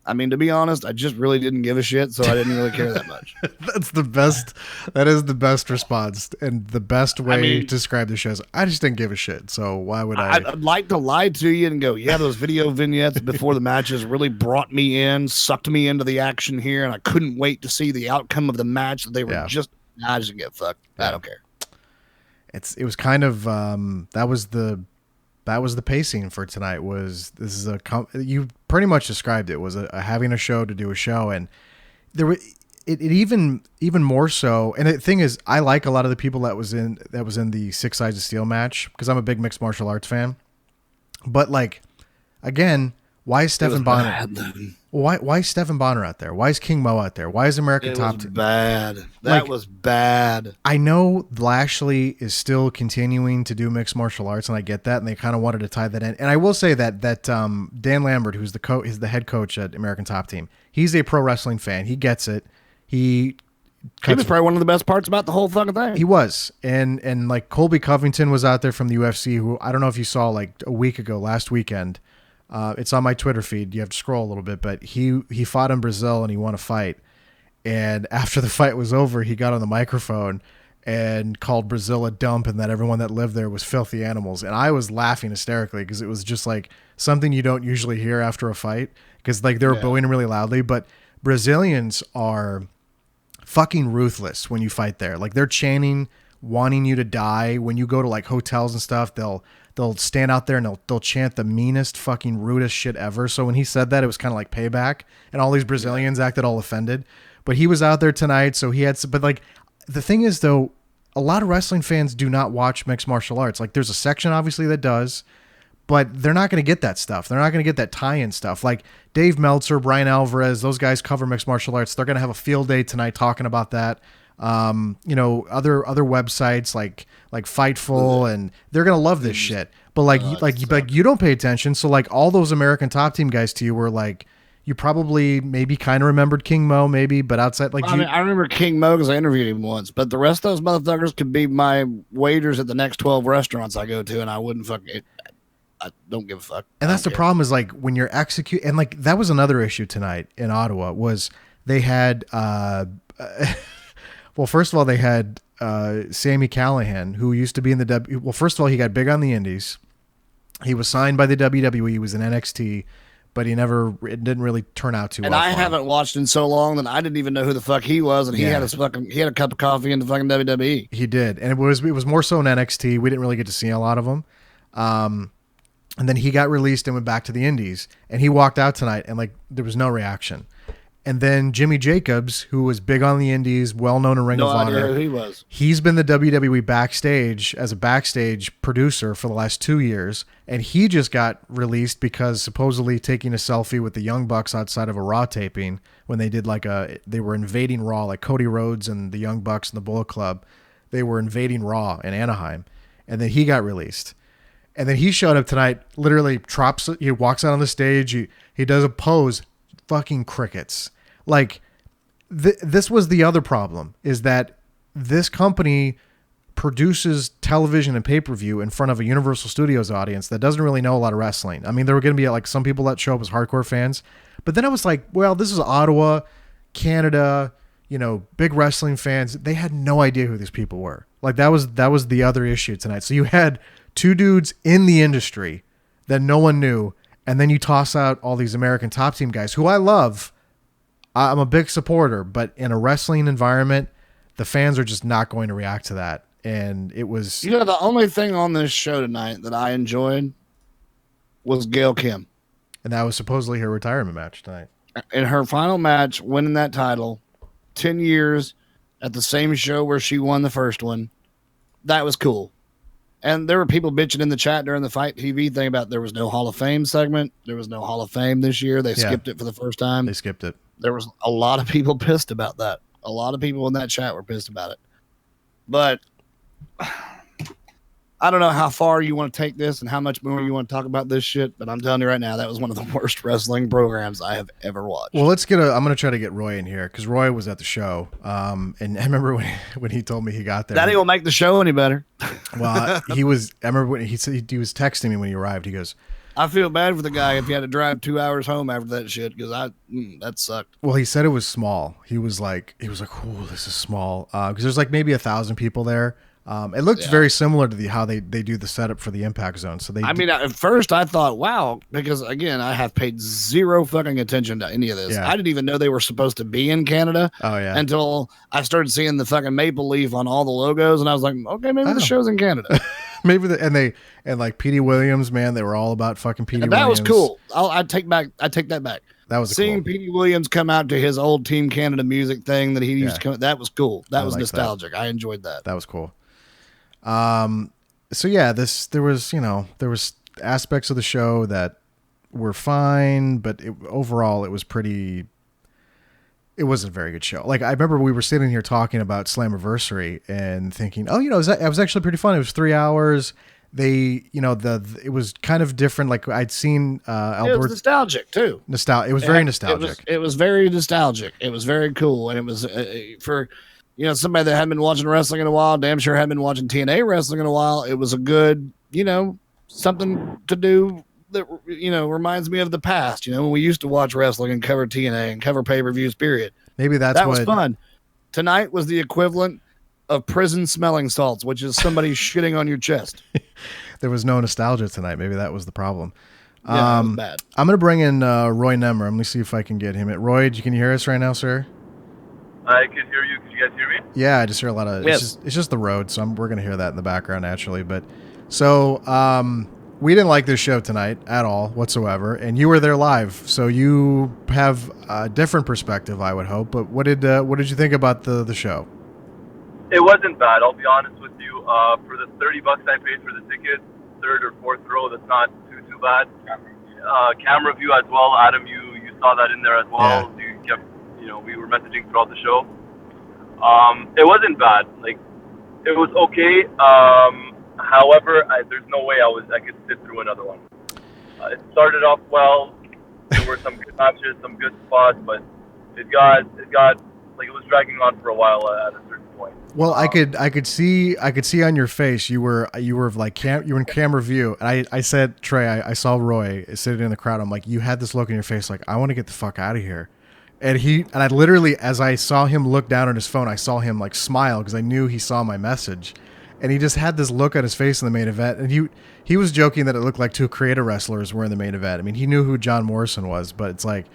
I mean, to be honest, I just really didn't give a shit, so I didn't really care that much. That's the best. That is the best response and the best way to describe the shows. I just didn't give a shit, so why would I? I'd like to lie to you and go, yeah, those video vignettes before the matches really brought me in, sucked me into the action here, and I couldn't wait to see the outcome of the match. They were I just didn't get fucked. I don't care. It was kind of that was the pacing for tonight. You pretty much described it was having a show to do a show, and there were it even more so. And the thing is, I like a lot of the people that was in the Six Sides of Steel match because I'm a big mixed martial arts fan. But like, again, why is Stephen Bonner? Why is Stephen Bonner out there? Why is King Mo out there? Why is American Top Team? Bad. That was bad. I know Lashley is still continuing to do mixed martial arts, and I get that, and they kind of wanted to tie that in. And I will say that Dan Lambert, who's is the head coach at American Top Team, he's a pro wrestling fan. He gets it. He was probably one of the best parts about the whole fucking thing. He was. And like Colby Covington was out there from the UFC, who I don't know if you saw like a week ago, last weekend. It's on my Twitter feed. You have to scroll a little bit, but he fought in Brazil and he won a fight. And after the fight was over, he got on the microphone and called Brazil a dump and that everyone that lived there was filthy animals. And I was laughing hysterically because it was just like something you don't usually hear after a fight because like they were booing really loudly. But Brazilians are fucking ruthless when you fight there. Like they're chanting, wanting you to die. When you go to like hotels and stuff, they'll stand out there and they'll chant the meanest, fucking rudest shit ever. So when he said that, it was kind of like payback, and all these Brazilians acted all offended. But he was out there tonight, so he had. But like, the thing is though, a lot of wrestling fans do not watch mixed martial arts. Like, there's a section obviously that does, but they're not going to get that stuff. They're not going to get that tie-in stuff. Like Dave Meltzer, Brian Alvarez, those guys cover mixed martial arts. They're going to have a field day tonight talking about that. Other websites like Fightful, and they're gonna love this shit. But like you don't pay attention. So like all those American Top Team guys to you were like, you probably maybe kind of remembered King Mo maybe, but outside like I remember King Mo because I interviewed him once. But the rest of those motherfuckers could be my waiters at the next 12 restaurants I go to, and I wouldn't fucking. I don't give a fuck. And that's the problem is like when you're and like that was another issue tonight in Ottawa was they had. Well, first of all, they had Sami Callihan, who used to be in the Well, first of all, he got big on the Indies. He was signed by the WWE. He was in NXT, but it didn't really turn out too well. And I haven't watched in so long that I didn't even know who the fuck he was. And he had a cup of coffee in the fucking WWE. He did, and it was more so in NXT. We didn't really get to see a lot of him. And then he got released and went back to the Indies. And he walked out tonight, and like there was no reaction. And then Jimmy Jacobs, who was big on the Indies, well-known in Ring of Honor. No idea who he was. He's been the WWE backstage as a backstage producer for the last 2 years. And he just got released because supposedly taking a selfie with the Young Bucks outside of a Raw taping when they did they were invading Raw, like Cody Rhodes and the Young Bucks and the Bullet Club. They were invading Raw in Anaheim. And then he got released. And then he showed up tonight, literally he walks out on the stage, he does a pose, fucking crickets. Like, this was the other problem, is that this company produces television and pay-per-view in front of a Universal Studios audience that doesn't really know a lot of wrestling. I mean, there were going to be like some people that show up as hardcore fans, but then I was like, well, this is Ottawa, Canada, big wrestling fans. They had no idea who these people were. Like that was the other issue tonight. So you had two dudes in the industry that no one knew, and then you toss out all these American Top Team guys who I love. I'm a big supporter, but in a wrestling environment, the fans are just not going to react to that. And it was, the only thing on this show tonight that I enjoyed was Gail Kim. and that was supposedly her retirement match tonight. In her final match, winning that title, 10 years at the same show where she won the first one. That was cool. And there were people bitching in the chat during the Fight TV thing about there was no Hall of Fame segment. There was no Hall of Fame this year. They skipped it for the first time. They skipped it. There was a lot of people pissed about that. A lot of people in that chat were pissed about it. But I don't know how far you want to take this and how much more you want to talk about this shit, but I'm telling you right now, that was one of the worst wrestling programs I have ever watched. Well, I'm going to try to get Roy in here because Roy was at the show. And I remember when he told me he got there. That ain't gonna make the show any better. Well, I remember when he said he was texting me when he arrived. He goes, I feel bad for the guy if he had to drive 2 hours home after that shit because that sucked. well, he said it was small. He was like, oh, this is small. Because there's like maybe 1,000 people there. It looks very similar to how they do the setup for the Impact Zone. So at first I thought, wow, because again, I have paid zero fucking attention to any of this. Yeah. I didn't even know they were supposed to be in Canada. Oh yeah. Until I started seeing the fucking maple leaf on all the logos, and I was like, okay, maybe the show's in Canada. Maybe and like Petey Williams, man, they were all about fucking Petey Williams. That was cool. I take that back. That was seeing cool. Petey Williams come out to his old Team Canada music thing that he used to come. That was cool. That was nostalgic. That. I enjoyed that. That was cool. So yeah, there was aspects of the show that were fine, but overall it wasn't a very good show. Like I remember we were sitting here talking about Slammiversary and thinking, oh, it was actually pretty fun. It was 3 hours. It was kind of different. Like I'd seen, it was nostalgic too. It was very nostalgic. It was very nostalgic. It was very cool. And it was, for, somebody that hadn't been watching wrestling in a while, damn sure hadn't been watching TNA wrestling in a while. It was a good, something to do that, reminds me of the past, when we used to watch wrestling and cover TNA and cover pay-per-views, period. Maybe that was fun. Tonight was the equivalent of prison smelling salts, which is somebody shitting on your chest. There was no nostalgia tonight. Maybe that was the problem. Yeah, that was bad. I'm going to bring in Roy Nemer. Let me see if I can get him. Roy, can you hear us right now, sir? I can hear you. Can you guys hear me? Yeah, I just hear a lot of... Yes. It's just the road, so we're going to hear that in the background, naturally. But so we didn't like this show tonight at all whatsoever, and you were there live, so you have a different perspective, I would hope. But what did you think about the show? It wasn't bad. I'll be honest with you. For the $30 I paid for the ticket, third or fourth row, that's not too bad. Camera view as well, Adam. You saw that in there as well. Yeah. You kept, we were messaging throughout the show. It wasn't bad. Like, it was okay. However, there's no way I could sit through another one. It started off well. There were some good matches, some good spots, but it got like it was dragging on for a while at a certain point. Well, I could see on your face you were like you were in camera view, and I said, Trey, I saw Roy sitting in the crowd. I'm like, you had this look in your face, like I want to get the fuck out of here. And I literally, as I saw him look down on his phone, I saw him like smile because I knew he saw my message, and he just had this look on his face in the main event. And he was joking that it looked like two creative wrestlers were in the main event. I mean, he knew who John Morrison was, but it's like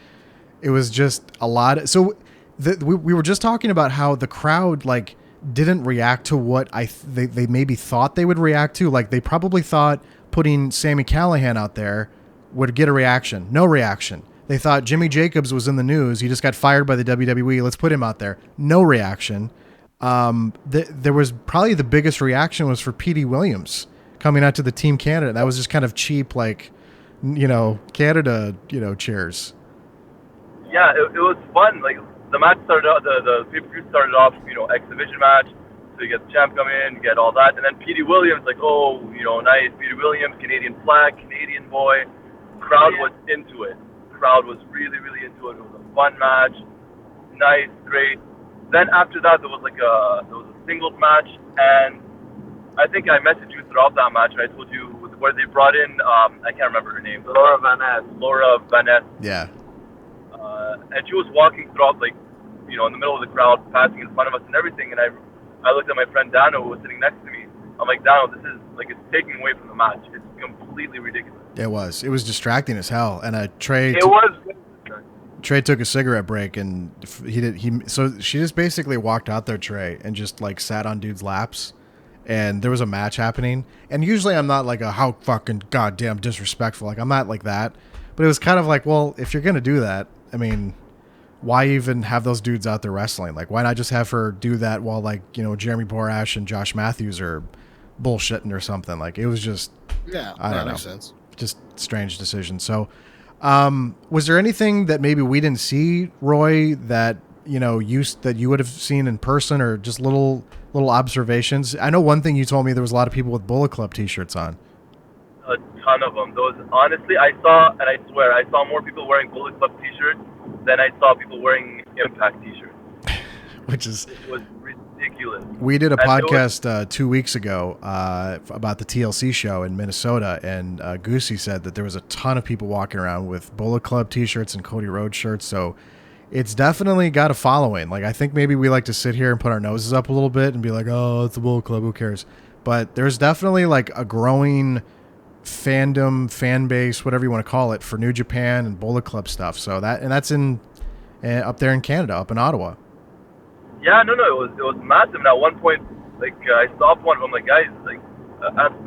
it was just a lot. So we were just talking about how the crowd like didn't react to what they maybe thought they would react to. Like they probably thought putting Sami Callihan out there would get a reaction. No reaction. They thought Jimmy Jacobs was in the news. He just got fired by the WWE. Let's put him out there. No reaction. There was probably the biggest reaction was for Petey Williams coming out to the Team Canada. That was just kind of cheap, like, Canada, cheers. Yeah, it was fun. Like the match started out, the pay-per-view started off, exhibition match. So you get the champ come in, you get all that, and then Petey Williams, like, nice, Petey Williams, Canadian flag, Canadian boy. Crowd was into it. Crowd was really, really into it. It was a fun match, nice, great. Then after that, there was a singles match, and I think I messaged you throughout that match. I told you where they brought in, I can't remember her name. Laura Van Ness. Yeah. And she was walking throughout, like, in the middle of the crowd, passing in front of us and everything. And I looked at my friend Dano, who was sitting next to me. I'm like, Dano, this is like it's taking away from the match. It's completely ridiculous. It was distracting as hell. And Trey. It was. Trey took a cigarette break, and so she just basically walked out there, Trey, and just like sat on dudes' laps, and there was a match happening. And usually I'm not like a how fucking goddamn disrespectful, like I'm not like that, but it was kind of like, well, if you're gonna do that, I mean, why even have those dudes out there wrestling? Like, why not just have her do that while, like, you know, Jeremy Borash and Josh Matthews are bullshitting or something? Like, it was just, I don't know, makes sense. just strange decision. So, was there anything that maybe we didn't see, Roy, that you know that you would have seen in person, or just little observations? I know one thing you told me, there was a lot of people with Bullet Club T-shirts on. A ton of them. Those, honestly, I saw, and I swear, I saw more people wearing Bullet Club T-shirts than I saw people wearing Impact T-shirts. Which is, it was ridiculous. We did a podcast 2 weeks ago about the TLC show in Minnesota, and Goosey said that there was a ton of people walking around with Bullet Club T-shirts and Cody Rhodes shirts. So it's definitely got a following. Like, I think maybe we like to sit here and put our noses up a little bit and be like, oh, it's the Bullet Club, who cares? But there's definitely like a growing fandom, fan base, whatever you want to call it, for New Japan and Bullet Club stuff. So that's in up there in Canada, up in Ottawa. Yeah, no, it was massive. And at one point, like, I stopped one of them, like, guys, like,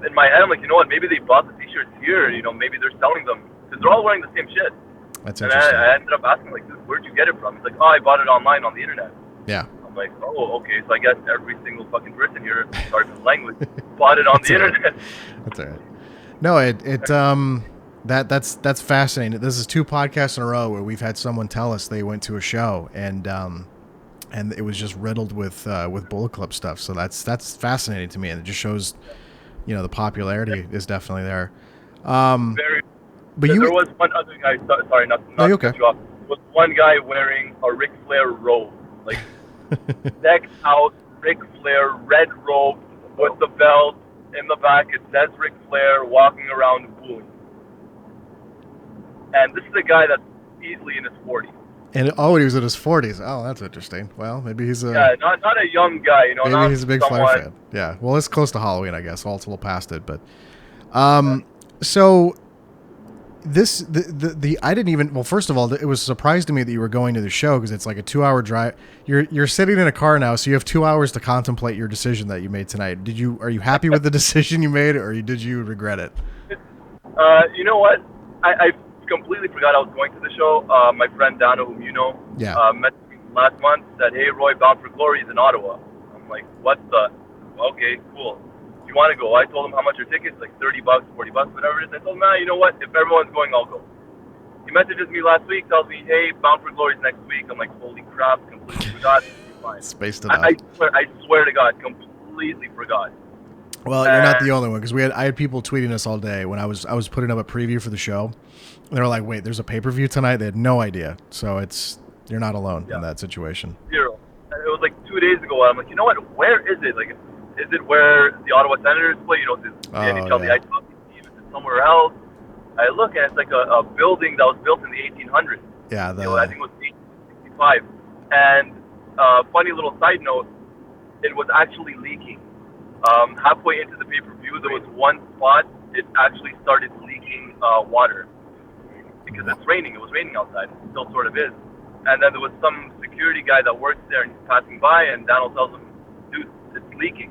in my head, I'm like, you know what? Maybe they bought the T-shirts here. You know, maybe they're selling them because they're all wearing the same shit. That's and interesting. I ended up asking, like, where'd you get it from? He's like, oh, I bought it online on the internet. Yeah. I'm like, oh, okay. So I guess every single fucking person here, sorry for the language, bought it on the internet. That's all right. No, that's fascinating. This is 2 podcasts in a row where we've had someone tell us they went to a show and it was just riddled with Bullet Club stuff. So that's fascinating to me, and it just shows, you know, the popularity is definitely there. But there was one other guy. Sorry, not to cut you off. Was one guy wearing a Ric Flair robe, like decked out Ric Flair red robe with the belt in the back. It says Ric Flair, walking around booing. And this is a guy that's easily in his 40s. And he was in his 40s. Oh, that's interesting. Well, maybe he's not a young guy, you know. Maybe he's a big Flair fan. Yeah. Well, it's close to Halloween, I guess. It's a little past it, but so I didn't even. Well, first of all, it was a surprise to me that you were going to the show, because it's like a 2-hour drive. You're sitting in a car now, so you have 2 hours to contemplate your decision that you made tonight. Are you happy with the decision you made, or did you regret it? You know what? I completely forgot I was going to the show. My friend Dano, whom you know, messaged me last month, said, hey, Roy, Bound for Glory is in Ottawa. I'm like, what the? Okay, cool. Do you want to go? I told him how much your tickets, like $30, $40, whatever it is. I told him, nah, you know what? If everyone's going, I'll go. He messages me last week, tells me, hey, Bound for Glory is next week. I'm like, holy crap, completely forgot. Fine. Spaced it out. I swear to God, completely forgot. Well, you're not the only one, because I had people tweeting us all day when I was putting up a preview for the show. And they were like, wait, there's a pay-per-view tonight? They had no idea. So you're not alone in that situation. Zero. It was like 2 days ago. I'm like, you know what? Where is it? Like, is it where the Ottawa Senators play? You know, the NHL, the ice hockey team? Is it somewhere else? I look, and it's like a building that was built in the 1800s. Yeah. I think it was 1865. And funny little side note, it was actually leaking. Halfway into the pay-per-view, there was one spot, it actually started leaking water. Because it's raining. It was raining outside. It still sort of is. And then there was some security guy that works there, and he's passing by, and Donald tells him, dude, it's leaking.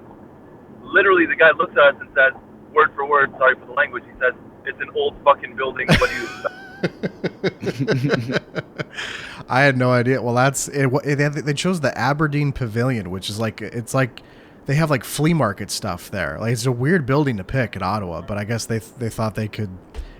Literally, the guy looks at us and says, word for word, sorry for the language, he says, it's an old fucking building. What do you expect? I had no idea. Well, they chose the Aberdeen Pavilion, which is it's like they have like flea market stuff there. Like, it's a weird building to pick in Ottawa, but I guess they thought they could.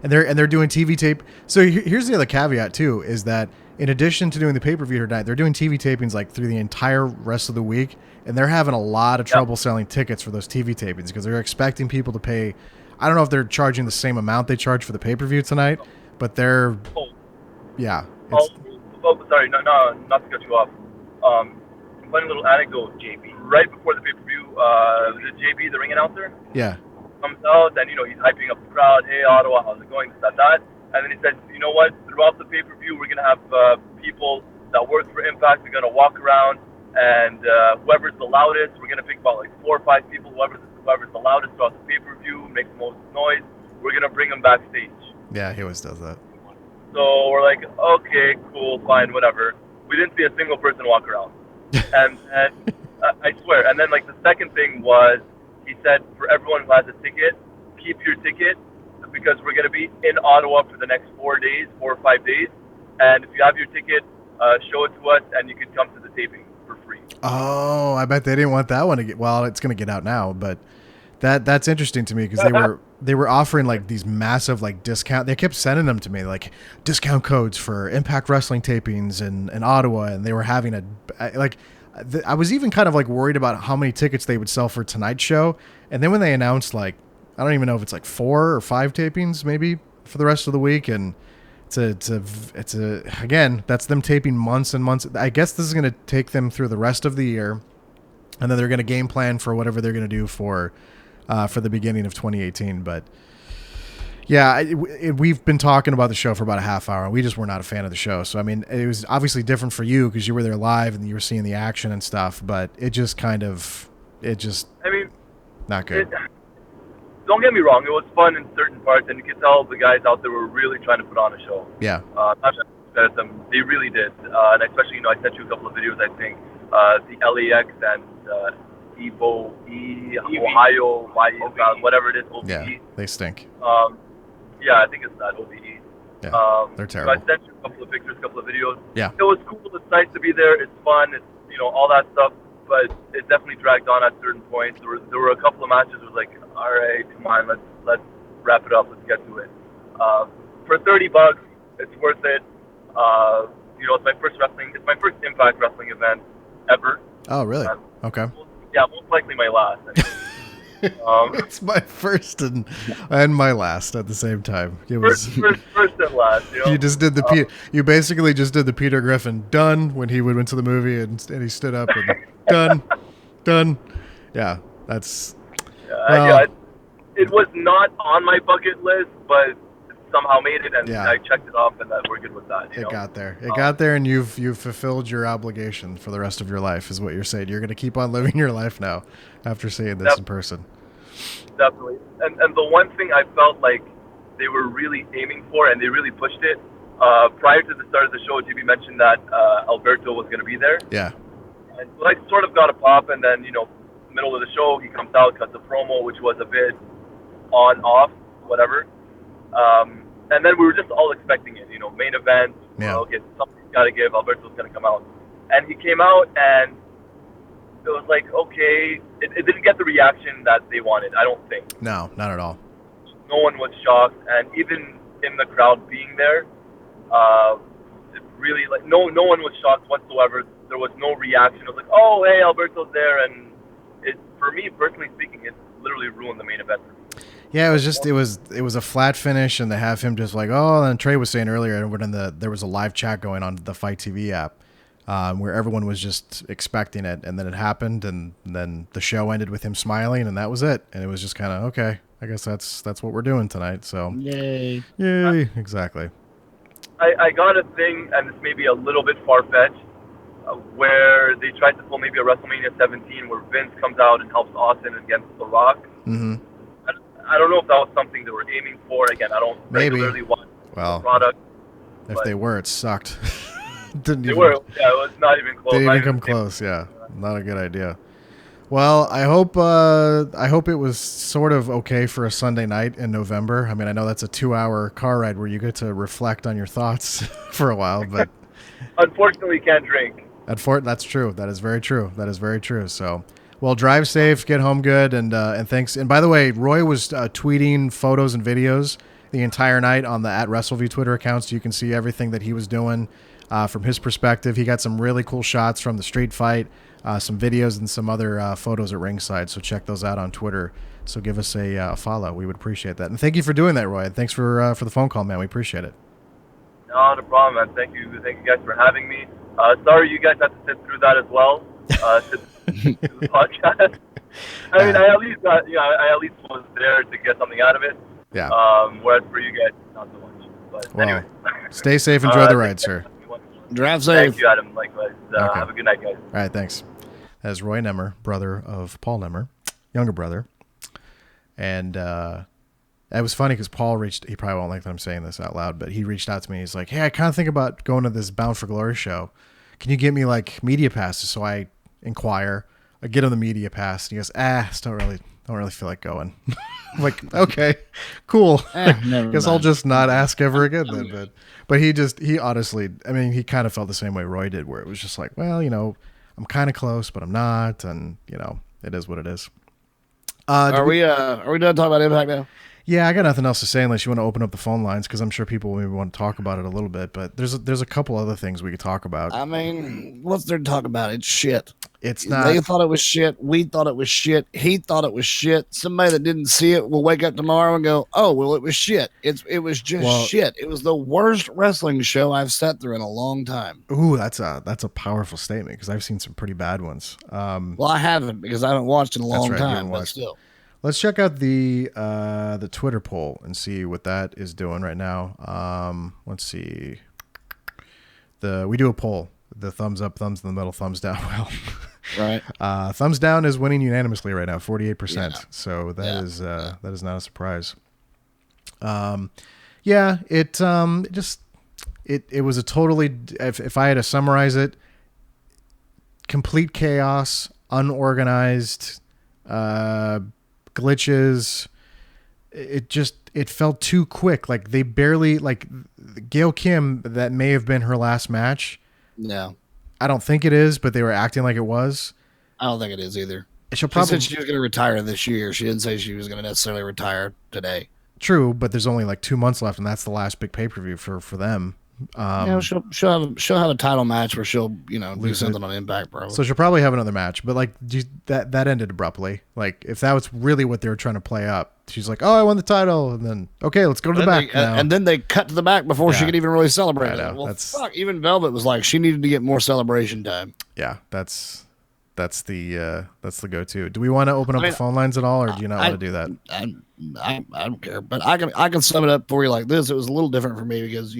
And they're doing TV tape. So here's the other caveat too, is that in addition to doing the pay-per-view tonight, they're doing TV tapings like through the entire rest of the week, and they're having a lot of trouble selling tickets for those TV tapings because they're expecting people to pay. I don't know if they're charging the same amount they charge for the pay-per-view tonight, but they're sorry, no, not to cut you off. Funny little anecdote, JB. Right before the pay-per-view, the JB, the ring announcer. Yeah. Comes out, and, you know, he's hyping up the crowd. Hey, Ottawa, how's it going? That. And then he says, you know what? Throughout the pay-per-view, we're going to have people that work for Impact. We're going to walk around, and whoever's the loudest, we're going to pick about like 4 or 5 people. Whoever's the loudest throughout the pay-per-view, makes the most noise, we're going to bring them backstage. Yeah, he always does that. So we're like, okay, cool, fine, whatever. We didn't see a single person walk around. And I swear. And then like the second thing was, he said for everyone who has a ticket, keep your ticket because we're going to be in Ottawa for the next 4 or 5 days. And if you have your ticket, show it to us and you can come to the taping for free. Oh, I bet they didn't want that one to get. Well, it's going to get out now, but that's interesting to me because they were offering like these massive like discount. They kept sending them to me like discount codes for Impact Wrestling tapings in Ottawa, and they were having I was even kind of like worried about how many tickets they would sell for tonight's show. And then when they announced like, I don't even know if it's like 4 or 5 tapings maybe for the rest of the week. And it's again, that's them taping months and months. I guess this is going to take them through the rest of the year. And then they're going to game plan for whatever they're going to do for the beginning of 2018. But yeah, we've been talking about the show for about a half hour. We just were not a fan of the show. So, I mean, it was obviously different for you because you were there live and you were seeing the action and stuff, but it just not good. Don't get me wrong. It was fun in certain parts, and you could tell the guys out there were really trying to put on a show. Yeah. Not just at them. They really did. And especially, I sent you a couple of videos, I think, the LAX and Evo, Ohio, whatever it is, OBE. Yeah, they stink. Yeah, I think it's that OBE. Yeah, they're terrible. So I sent you a couple of pictures, a couple of videos. Yeah. It was cool. It's nice to be there. It's fun. It's, all that stuff. But it definitely dragged on at certain points. There were a couple of matches where it was like, all right, come on, let's wrap it up. Let's get to it. For $30, it's worth it. It's my first Impact Wrestling event ever. Oh, really? Okay. Yeah, most likely my last. It's my first and my last at the same time. It was first and last. You just did you basically just did the Peter Griffin done when he went to the movie and he stood up and done. Yeah, that's. It was not on my bucket list, but somehow made it, and I checked it off, and we're good with that. It got there. It got there, and you've fulfilled your obligation for the rest of your life, is what you're saying. You're going to keep on living your life now after seeing this in person. Definitely. And the one thing I felt like they were really aiming for, and they really pushed it, prior to the start of the show, JB mentioned that Alberto was going to be there. Yeah. And so I sort of got a pop, and then, middle of the show, he comes out, cuts a promo, which was a bit on, off, whatever. And then we were just all expecting it, main event. Yeah. Okay, something's got to give. Alberto's going to come out. And he came out, and it was like, okay, it didn't get the reaction that they wanted, I don't think. No, not at all. No one was shocked, and even in the crowd being there, it really, like, no one was shocked whatsoever. There was no reaction. It was like, oh, hey, Alberto's there, and for me, personally speaking, it literally ruined the main event for me. Yeah, it was a flat finish, and to have him just like, oh, and Trey was saying earlier, when there was a live chat going on the Fight TV app, where everyone was just expecting it, and then it happened, and then the show ended with him smiling, and that was it. And it was just kind of, okay, I guess that's what we're doing tonight. So yay, exactly. I got a thing, and this may be a little bit far-fetched, where they tried to pull maybe a WrestleMania 17 where Vince comes out and helps Austin against The Rock. Mm-hmm. I don't know if that was something they were aiming for. Again, I don't regularly watch the product. If they were, it sucked. It was not even close. Didn't even come close, yeah. Not a good idea. Well, I hope it was sort of okay for a Sunday night in November. I mean, I know that's a 2-hour car ride where you get to reflect on your thoughts for a while, but unfortunately, can't drink. That's true. That is very true. So, well, drive safe, get home good, and thanks. And by the way, Roy was tweeting photos and videos the entire night on the @Wrestleview Twitter account, so you can see everything that he was doing from his perspective. He got some really cool shots from the street fight, some videos, and some other photos at ringside. So check those out on Twitter. So give us a follow. We would appreciate that. And thank you for doing that, Roy. Thanks for the phone call, man. We appreciate it. Not a problem, man. Thank you guys for having me. Sorry you guys had to sit through that as well. To the podcast. I mean, I at least was there to get something out of it. Yeah. Whereas for you guys, not so much. But anyway. Stay safe. Enjoy the ride, sir. Drive safe. Thank you, Adam. Likewise. Okay. Have a good night, guys. All right, thanks. That is Roy Nemer, brother of Paul Nemer, younger brother. And It was funny because Paul he probably won't like that I'm saying this out loud, but he reached out to me. He's like, hey, I kind of think about going to this Bound for Glory show. Can you get me like media passes? So I inquire. I get him the media pass. And he goes, just don't really feel like going. I'm like, okay, cool. Guess I'll just not ask ever again then. But he honestly, I mean, he kind of felt the same way Roy did, where it was just like, well, I'm kind of close, but I'm not. And, it is what it is. Are we done talking about Impact now? Yeah, I got nothing else to say unless you want to open up the phone lines, because I'm sure people maybe want to talk about it a little bit. But there's a couple other things we could talk about. I mean, what's there to talk about? It's shit. It's not. They thought it was shit. We thought it was shit. He thought it was shit. Somebody that didn't see it will wake up tomorrow and go, "Oh, well, it was shit. It was just shit. It was the worst wrestling show I've sat through in a long time." Ooh, that's a powerful statement, because I've seen some pretty bad ones. Well, I haven't, because I haven't watched in a long time, but still. Let's check out the Twitter poll and see what that is doing right now. Let's see. We do a poll. The thumbs up, thumbs in the middle, thumbs down. Well, right. Thumbs down is winning unanimously right now, 48%. Yeah. So that is not a surprise. It was a totally, if I had to summarize it, complete chaos, unorganized, glitches. It felt too quick. Like they barely, like Gail Kim, that may have been her last match. No, I don't think it is, but they were acting like it was. I don't think it is either. She said she was going to retire this year. She didn't say she was going to necessarily retire today. True, but there's only like 2 months left, and that's the last big pay-per-view for them. She'll have a title match where she'll do something on Impact, probably. So she'll probably have another match, but like that ended abruptly. Like if that was really what they were trying to play up, she's like, "Oh, I won the title," and then okay, let's go to the back now. And then they cut to the back before she could even really celebrate. Well, fuck. Even Velvet was like, she needed to get more celebration time. Yeah, that's the go-to. Do we want to open up the phone lines at all, or do you not want to do that? I don't care, but I can sum it up for you like this. It was a little different for me because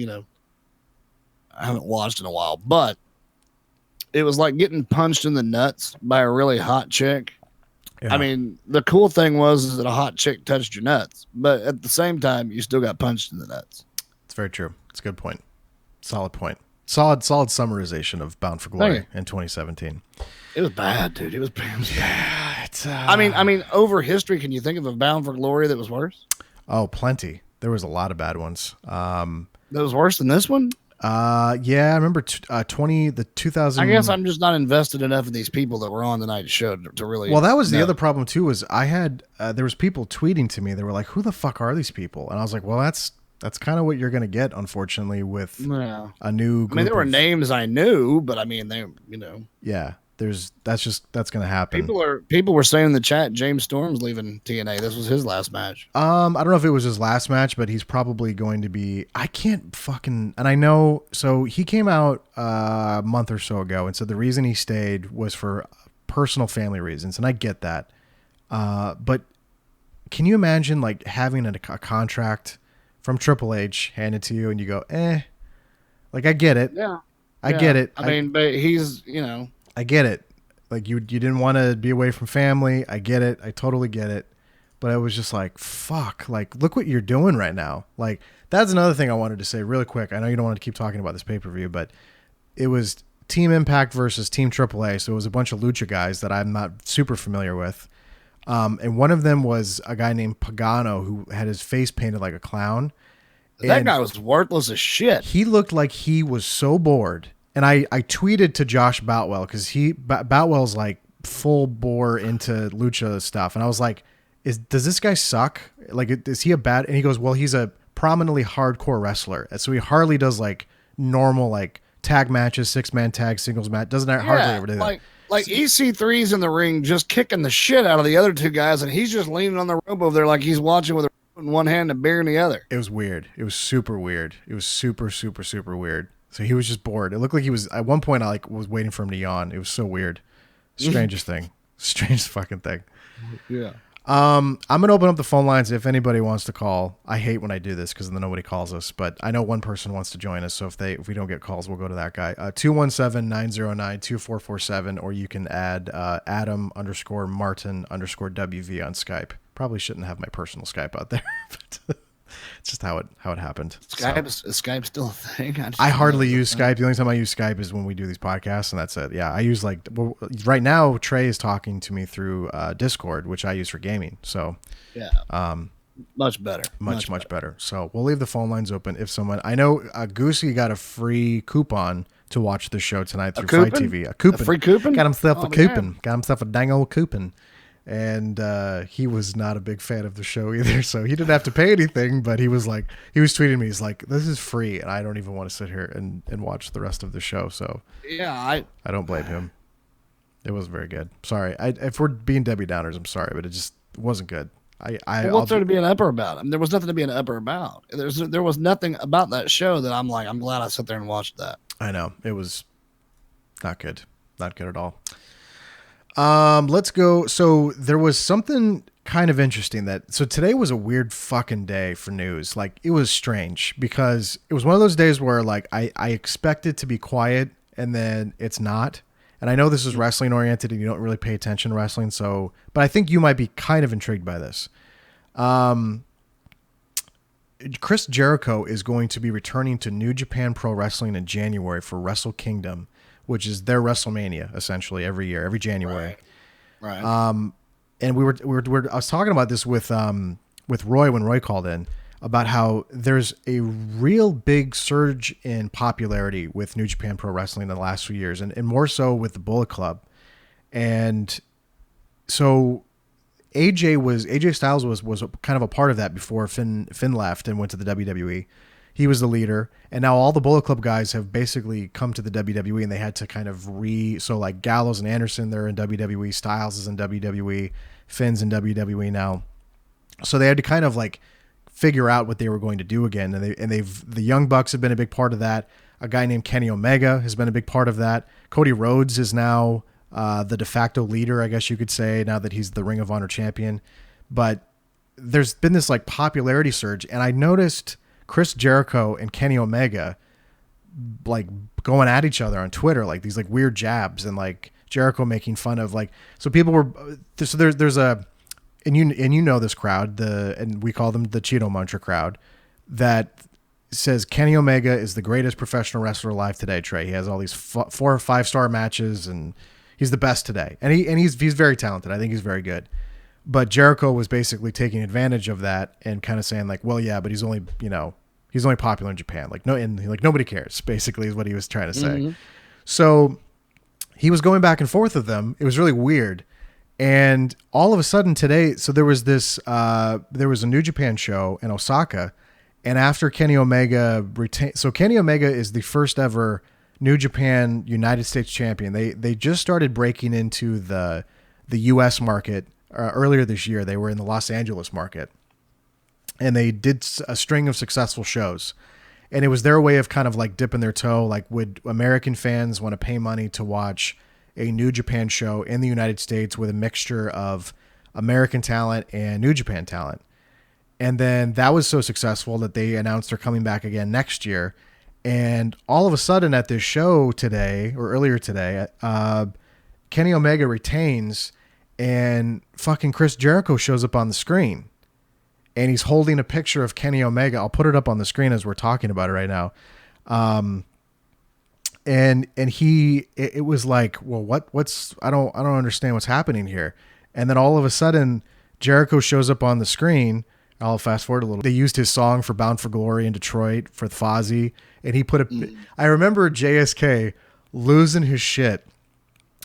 I haven't watched in a while, but it was like getting punched in the nuts by a really hot chick. Yeah. I mean, the cool thing is that a hot chick touched your nuts, but at the same time, you still got punched in the nuts. It's very true. It's a good point. Solid point. Solid summarization of Bound for Glory in 2017. It was bad, dude. It was bad. Yeah, I mean, over history, can you think of a Bound for Glory that was worse? Oh, plenty. There was a lot of bad ones. That was worse than this one? Yeah, I remember 2000. I guess I'm just not invested enough in these people that were on the night show to really. Well, that was the other problem too. Was I had there was people tweeting to me. They were like, "Who the fuck are these people?" And I was like, "Well, that's kind of what you're gonna get, unfortunately, with a new." I mean, there were names I knew, but I mean, they. Yeah. That's gonna happen. People were saying in the chat, James Storm's leaving TNA. This was his last match. I don't know if it was his last match, but he's probably going to be. I can't fucking. And I know. So he came out a month or so ago and said the reason he stayed was for personal family reasons, and I get that. But can you imagine like having a contract from Triple H handed to you, and you go, like I get it. Yeah, I get it. I mean, but he's I get it. Like you didn't want to be away from family. I get it. I totally get it. But I was just like, fuck, like, look what you're doing right now. Like, that's another thing I wanted to say really quick. I know you don't want to keep talking about this pay-per-view, but it was Team Impact versus Team AAA. So it was a bunch of lucha guys that I'm not super familiar with. And one of them was a guy named Pagano who had his face painted like a clown. That guy was worthless as shit. He looked like he was so bored. And I tweeted to Josh Boutwell because Boutwell's like full bore into lucha stuff. And I was like, does this guy suck? Like, is he a bad? And he goes, well, he's a prominently hardcore wrestler. So he hardly does like normal, like tag matches, 6-man tag, singles match. Doesn't hardly ever do that. Like EC3's in the ring just kicking the shit out of the other two guys. And he's just leaning on the rope over there like he's watching with a in one hand and beer in the other. It was weird. It was super weird. It was super, super, super weird. So he was just bored. It looked like he was, at one point I was waiting for him to yawn. It was so weird. Strangest thing. Strangest fucking thing. Yeah. I'm going to open up the phone lines if anybody wants to call. I hate when I do this because then nobody calls us, but I know one person wants to join us. So if we don't get calls, we'll go to that guy. 217-909-2447, or you can add Adam_Martin_WV on Skype. Probably shouldn't have my personal Skype out there, but it's just how it happened. Is Skype still a thing? I hardly use Skype. The only time I use Skype is when we do these podcasts, and that's it. Yeah, I use right now Trey is talking to me through Discord, which I use for gaming. So yeah, much better, much better. So we'll leave the phone lines open if someone. I know Goosey got a free coupon to watch the show tonight through Fight TV. A coupon, a free coupon. Got himself a coupon. Man. Got himself a dang old coupon. And he was not a big fan of the show either, so he didn't have to pay anything, but he was tweeting me, he's like, this is free, and I don't even want to sit here and watch the rest of the show, so yeah, I don't blame him. It wasn't very good. Sorry. If we're being Debbie Downers, I'm sorry, but it just wasn't good. What's there to be an upper about? I mean, there was nothing to be an upper about. There was nothing about that show that I'm glad I sat there and watched that. I know. It was not good. Not good at all. Let's go. So there was something kind of interesting so today was a weird fucking day for news. Like, it was strange because it was one of those days where like I expect it to be quiet and then it's not. And I know this is wrestling oriented and you don't really pay attention to wrestling. So, but I think you might be kind of intrigued by this. Chris Jericho is going to be returning to New Japan Pro Wrestling in January for Wrestle Kingdom, which is their WrestleMania essentially every year, every January. Right. And I was talking about this with Roy when Roy called in about how there's a real big surge in popularity with New Japan Pro Wrestling in the last few years, and more so with the Bullet Club. And so AJ Styles was kind of a part of that before Finn left and went to the WWE. He was the leader, and now all the Bullet Club guys have basically come to the WWE, and they had to kind of so like Gallows and Anderson, they're in WWE, Styles is in WWE, Finn's in WWE now. So they had to kind of like figure out what they were going to do again, and the Young Bucks have been a big part of that. A guy named Kenny Omega has been a big part of that. Cody Rhodes is now the de facto leader, I guess you could say, now that he's the Ring of Honor champion. But there's been this like popularity surge, and I noticed Chris Jericho and Kenny Omega like going at each other on Twitter, like these like weird jabs, and like Jericho making fun of like, so people were, so there's a, and you know this crowd, and we call them the Cheeto Muncher crowd, that says Kenny Omega is the greatest professional wrestler alive today. Trey, he has all these 4 or 5 star matches, and he's the best today, and he's very talented. I think he's very good. But Jericho was basically taking advantage of that and kind of saying like, well, yeah, but he's only popular in Japan. Like, nobody cares, basically, is what he was trying to say. Mm-hmm. So he was going back and forth with them. It was really weird. And all of a sudden today, so there was a New Japan show in Osaka, and after Kenny Omega Kenny Omega is the first ever New Japan United States champion. They just started breaking into the U.S. market earlier this year. They were in the Los Angeles market, and they did a string of successful shows. And it was their way of kind of like dipping their toe. Like, would American fans want to pay money to watch a New Japan show in the United States with a mixture of American talent and New Japan talent? And then that was so successful that they announced they're coming back again next year. And all of a sudden at this show today, or earlier today, Kenny Omega retains, and fucking Chris Jericho shows up on the screen. And he's holding a picture of Kenny Omega. I'll put it up on the screen as we're talking about it right now. And it was like, well, what's I don't understand what's happening here. And then all of a sudden Jericho shows up on the screen. I'll fast forward a little. They used his song for Bound for Glory in Detroit for Fozzy, and he put I remember JSK losing his shit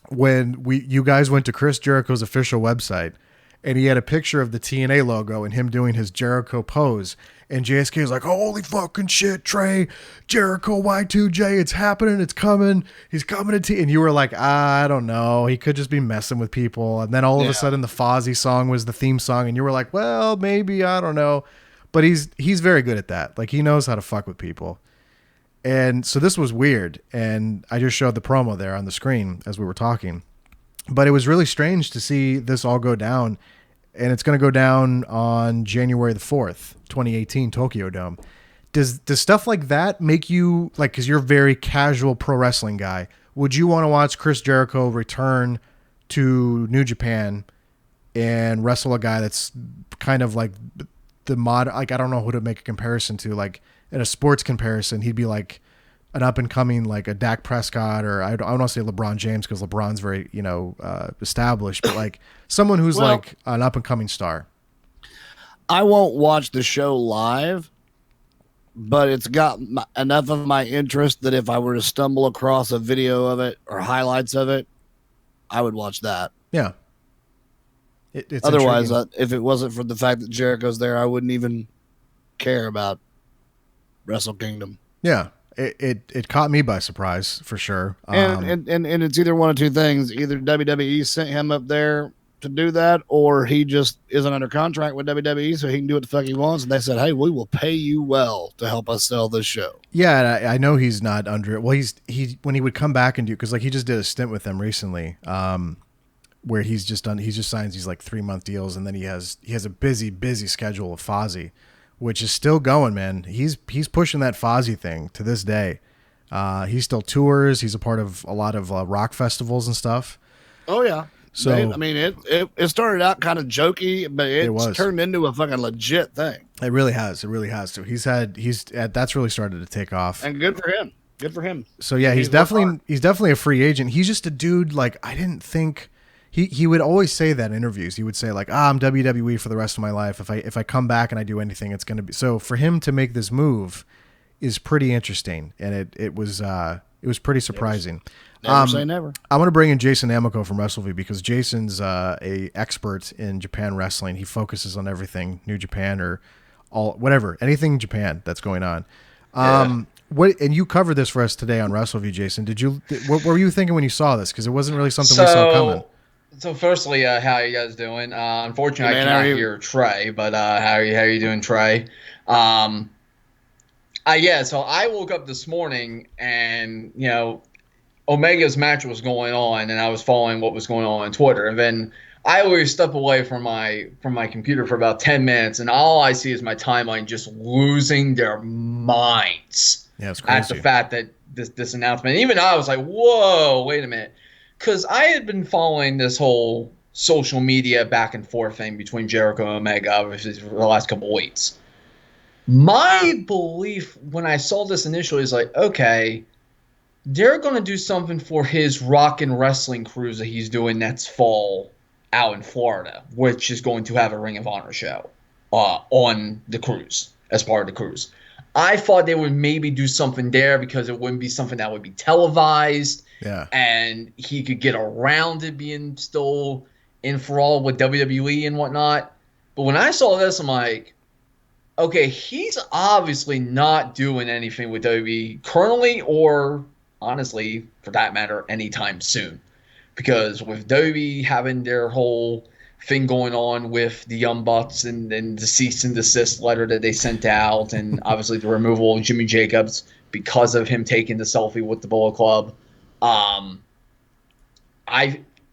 when you guys went to Chris Jericho's official website, and he had a picture of the TNA logo and him doing his Jericho pose. And JSK was like, holy fucking shit, Trey, Jericho Y2J, it's happening, it's coming, he's coming to and you were like, I don't know, he could just be messing with people. And then all of a sudden the Fozzy song was the theme song, and you were like, well, maybe, I don't know. But he's very good at that. Like, he knows how to fuck with people. And so this was weird, and I just showed the promo there on the screen as we were talking. But it was really strange to see this all go down. And it's going to go down on January the 4th, 2018, Tokyo Dome. Does stuff like that make you, like, because you're a very casual pro wrestling guy, would you want to watch Chris Jericho return to New Japan and wrestle a guy that's kind of like the mod. Like, I don't know who to make a comparison to. Like, in a sports comparison, he'd be like an up and coming, like a Dak Prescott, or I don't want to say LeBron James because LeBron's very, established, but like someone who's like an up and coming star. I won't watch the show live, but it's got enough of my interest that if I were to stumble across a video of it or highlights of it, I would watch that. Yeah. It's otherwise, if it wasn't for the fact that Jericho's there, I wouldn't even care about Wrestle Kingdom. Yeah. It caught me by surprise for sure. And it's either one of two things. Either WWE sent him up there to do that, or he just isn't under contract with WWE, so he can do what the fuck he wants. And they said, hey, we will pay you well to help us sell this show. Yeah, I know he's not under it. Well, he when he would come back and do, because like he just did a stint with them recently, where he just signs these like 3-month deals, and then he has a busy schedule of Fozzy, which is still going, man. He's pushing that Fozzy thing to this day. He still tours. He's a part of a lot of rock festivals and stuff. Oh yeah. So it started out kind of jokey, but it's turned into a fucking legit thing. It really has. So that's really started to take off. And good for him. Good for him. So yeah, he's definitely a free agent. He's just a dude. Like, I didn't think he would always say that in interviews. He would say like, I'm WWE for the rest of my life. If I come back and I do anything, it's going to be. So for him to make this move is pretty interesting, and it was pretty surprising. Never say never. I want to bring in Jason Amico from Wrestleview because Jason's a expert in Japan wrestling. He focuses on everything New Japan or anything Japan that's going on. And you covered this for us today on Wrestleview, Jason. What were you thinking when you saw this? Because it wasn't really something we saw coming. So firstly, how are you guys doing? Unfortunately, I cannot hear Trey, but how are you doing, Trey? So I woke up this morning and, Omega's match was going on, and I was following what was going on Twitter. And then I always step away from my computer for about 10 minutes, and all I see is my timeline just losing their minds at the fact that this announcement. And even I was like, whoa, wait a minute. Because I had been following this whole social media back and forth thing between Jericho and Omega obviously for the last couple of weeks. My belief when I saw this initially is like, okay, they're going to do something for his rock and wrestling cruise that he's doing next fall out in Florida, which is going to have a Ring of Honor show on the cruise, as part of the cruise. I thought they would maybe do something there because it wouldn't be something that would be televised. Yeah. And he could get around it being still in for all with WWE and whatnot. But when I saw this, I'm like, okay, he's obviously not doing anything with WWE currently or, honestly, for that matter, anytime soon. Because with WWE having their whole thing going on with the Young Bucks and the cease and desist letter that they sent out, and obviously the removal of Jimmy Jacobs because of him taking the selfie with the Bullet Club,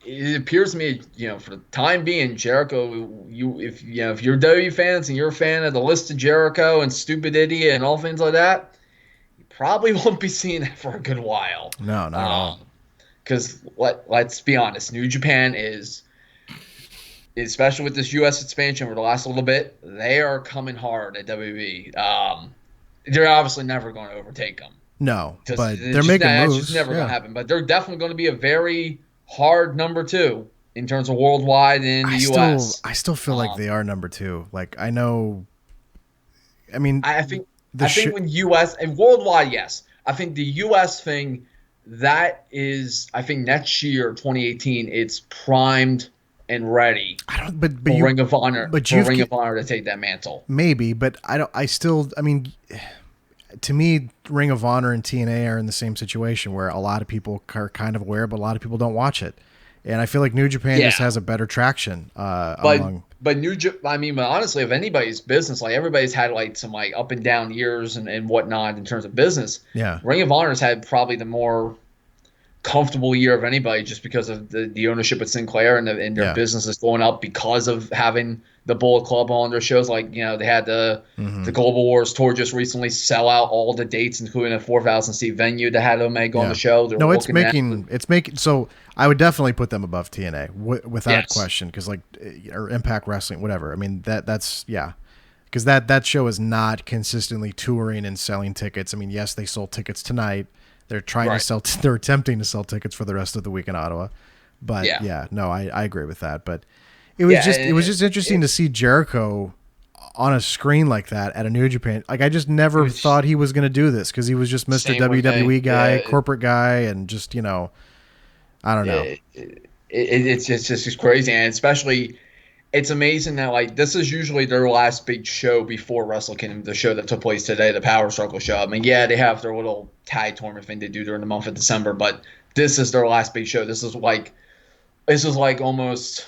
it appears to me, for the time being, Jericho, if you're WWE fans and you're a fan of the List of Jericho and Stupid Idiot and all things like that, you probably won't be seeing that for a good while. No, not at all. Because let's be honest, New Japan is, especially with this U.S. expansion over the last little bit, they are coming hard at WWE. They're obviously never going to overtake them. No, but they're making moves. It's just never going to happen. But they're definitely going to be a very hard number 2 in terms of worldwide in the U.S. I still feel like they are number 2. Like, I know. I think when U.S. and worldwide, yes. I think the U.S. thing, that is, I think next year, 2018, it's primed and ready. For Ring of Honor to take that mantle. Maybe, but to me, Ring of Honor and TNA are in the same situation where a lot of people are kind of aware, but a lot of people don't watch it. And I feel like New Japan just has a better traction But honestly, if anybody's business, like everybody's had like some like up and down years and whatnot in terms of business. Yeah. Ring of Honor's had probably the comfortable year of anybody just because of the ownership at Sinclair and their business is going up because of having the Bullet Club on their shows. Like, they had the Global Wars tour just recently sell out all the dates, including a 4,000 seat venue that had Omega on the show. No, it's making so I would definitely put them above TNA without question, because or Impact Wrestling, whatever. I mean that's because that show is not consistently touring and selling tickets. I mean, yes, they sold tickets tonight. They're trying to sell. They're attempting to sell tickets for the rest of the week in Ottawa, but I agree with that. But it was just interesting to see Jericho on a screen like that at a New Japan. Like, I just never thought he was going to do this, because he was just Mr. WWE guy, corporate guy, and just I don't know. It's just crazy, and especially. It's amazing that this is usually their last big show before Wrestle Kingdom, the show that took place today, the Power Struggle show. I mean, they have their little tag tournament thing they do during the month of December, but this is their last big show. This is almost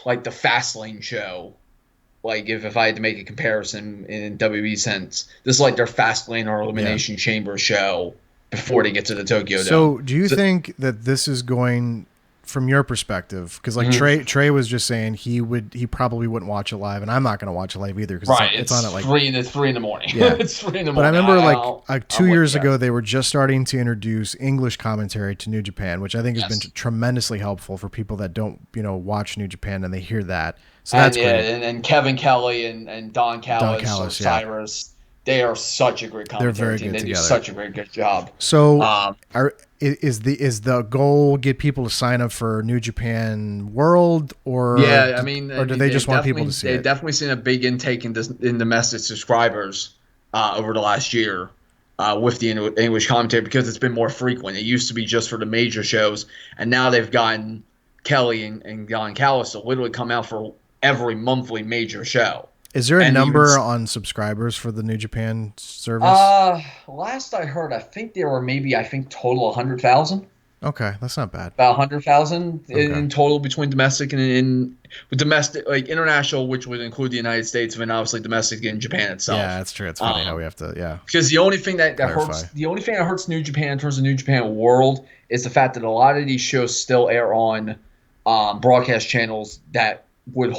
like the Fastlane show. Like, if I had to make a comparison in WWE sense, this is like their Fastlane or Elimination Chamber show before they get to the Tokyo Dome. So do you think that this is going, from your perspective, because Trey was just saying he probably wouldn't watch it live, and I'm not going to watch it live either, because it's on at 3 in the morning. Yeah. It's 3 in the morning. But I remember 2 years ago they were just starting to introduce English commentary to New Japan, which I think has been tremendously helpful for people that don't watch New Japan and they hear that. So that's great. And Kevin Kelly and Don Callis, Cyrus. They are such a great commentary team. They do such a good job. So, is the goal get people to sign up for New Japan World, or do they just want people to see it? They've definitely seen a big intake in domestic subscribers over the last year with the English commentary, because it's been more frequent. It used to be just for the major shows, and now they've gotten Kelly and Don Callis to literally come out for every monthly major show. Is there a number on subscribers for the New Japan service? Last I heard, I think there were total 100,000. Okay, that's not bad. About 100,000 in total between domestic and with domestic, like international, which would include the United States, and then obviously domestic in Japan itself. Yeah, that's true. It's funny how we have to, Because the only thing that hurts New Japan in terms of New Japan World is the fact that a lot of these shows still air on broadcast channels that would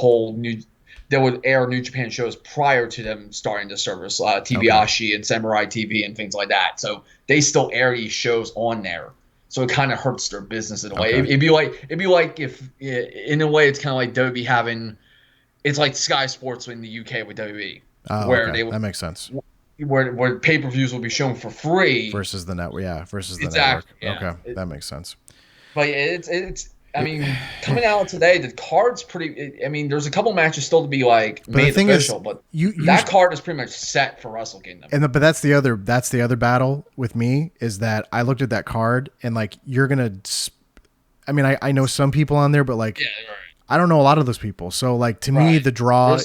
air New Japan shows prior to them starting the service, Tibiashi and Samurai TV and things like that. So they still air these shows on there. So it kind of hurts their business in a way. It'd be like if, in a way, it's kind of like WWE having, it's like Sky Sports in the UK with WWE, that makes sense. Where pay-per-views will be shown for free versus the network. Yeah, versus the network. Yeah. Okay, that makes sense. But it's. I mean, coming out today, the card's pretty. I mean, there's a couple matches still to be made official, but that card is pretty much set for Wrestle Kingdom. But that's the other battle with me, is that I looked at that card and you're gonna. I mean, I know some people on there, but I don't know a lot of those people. So to me, the draw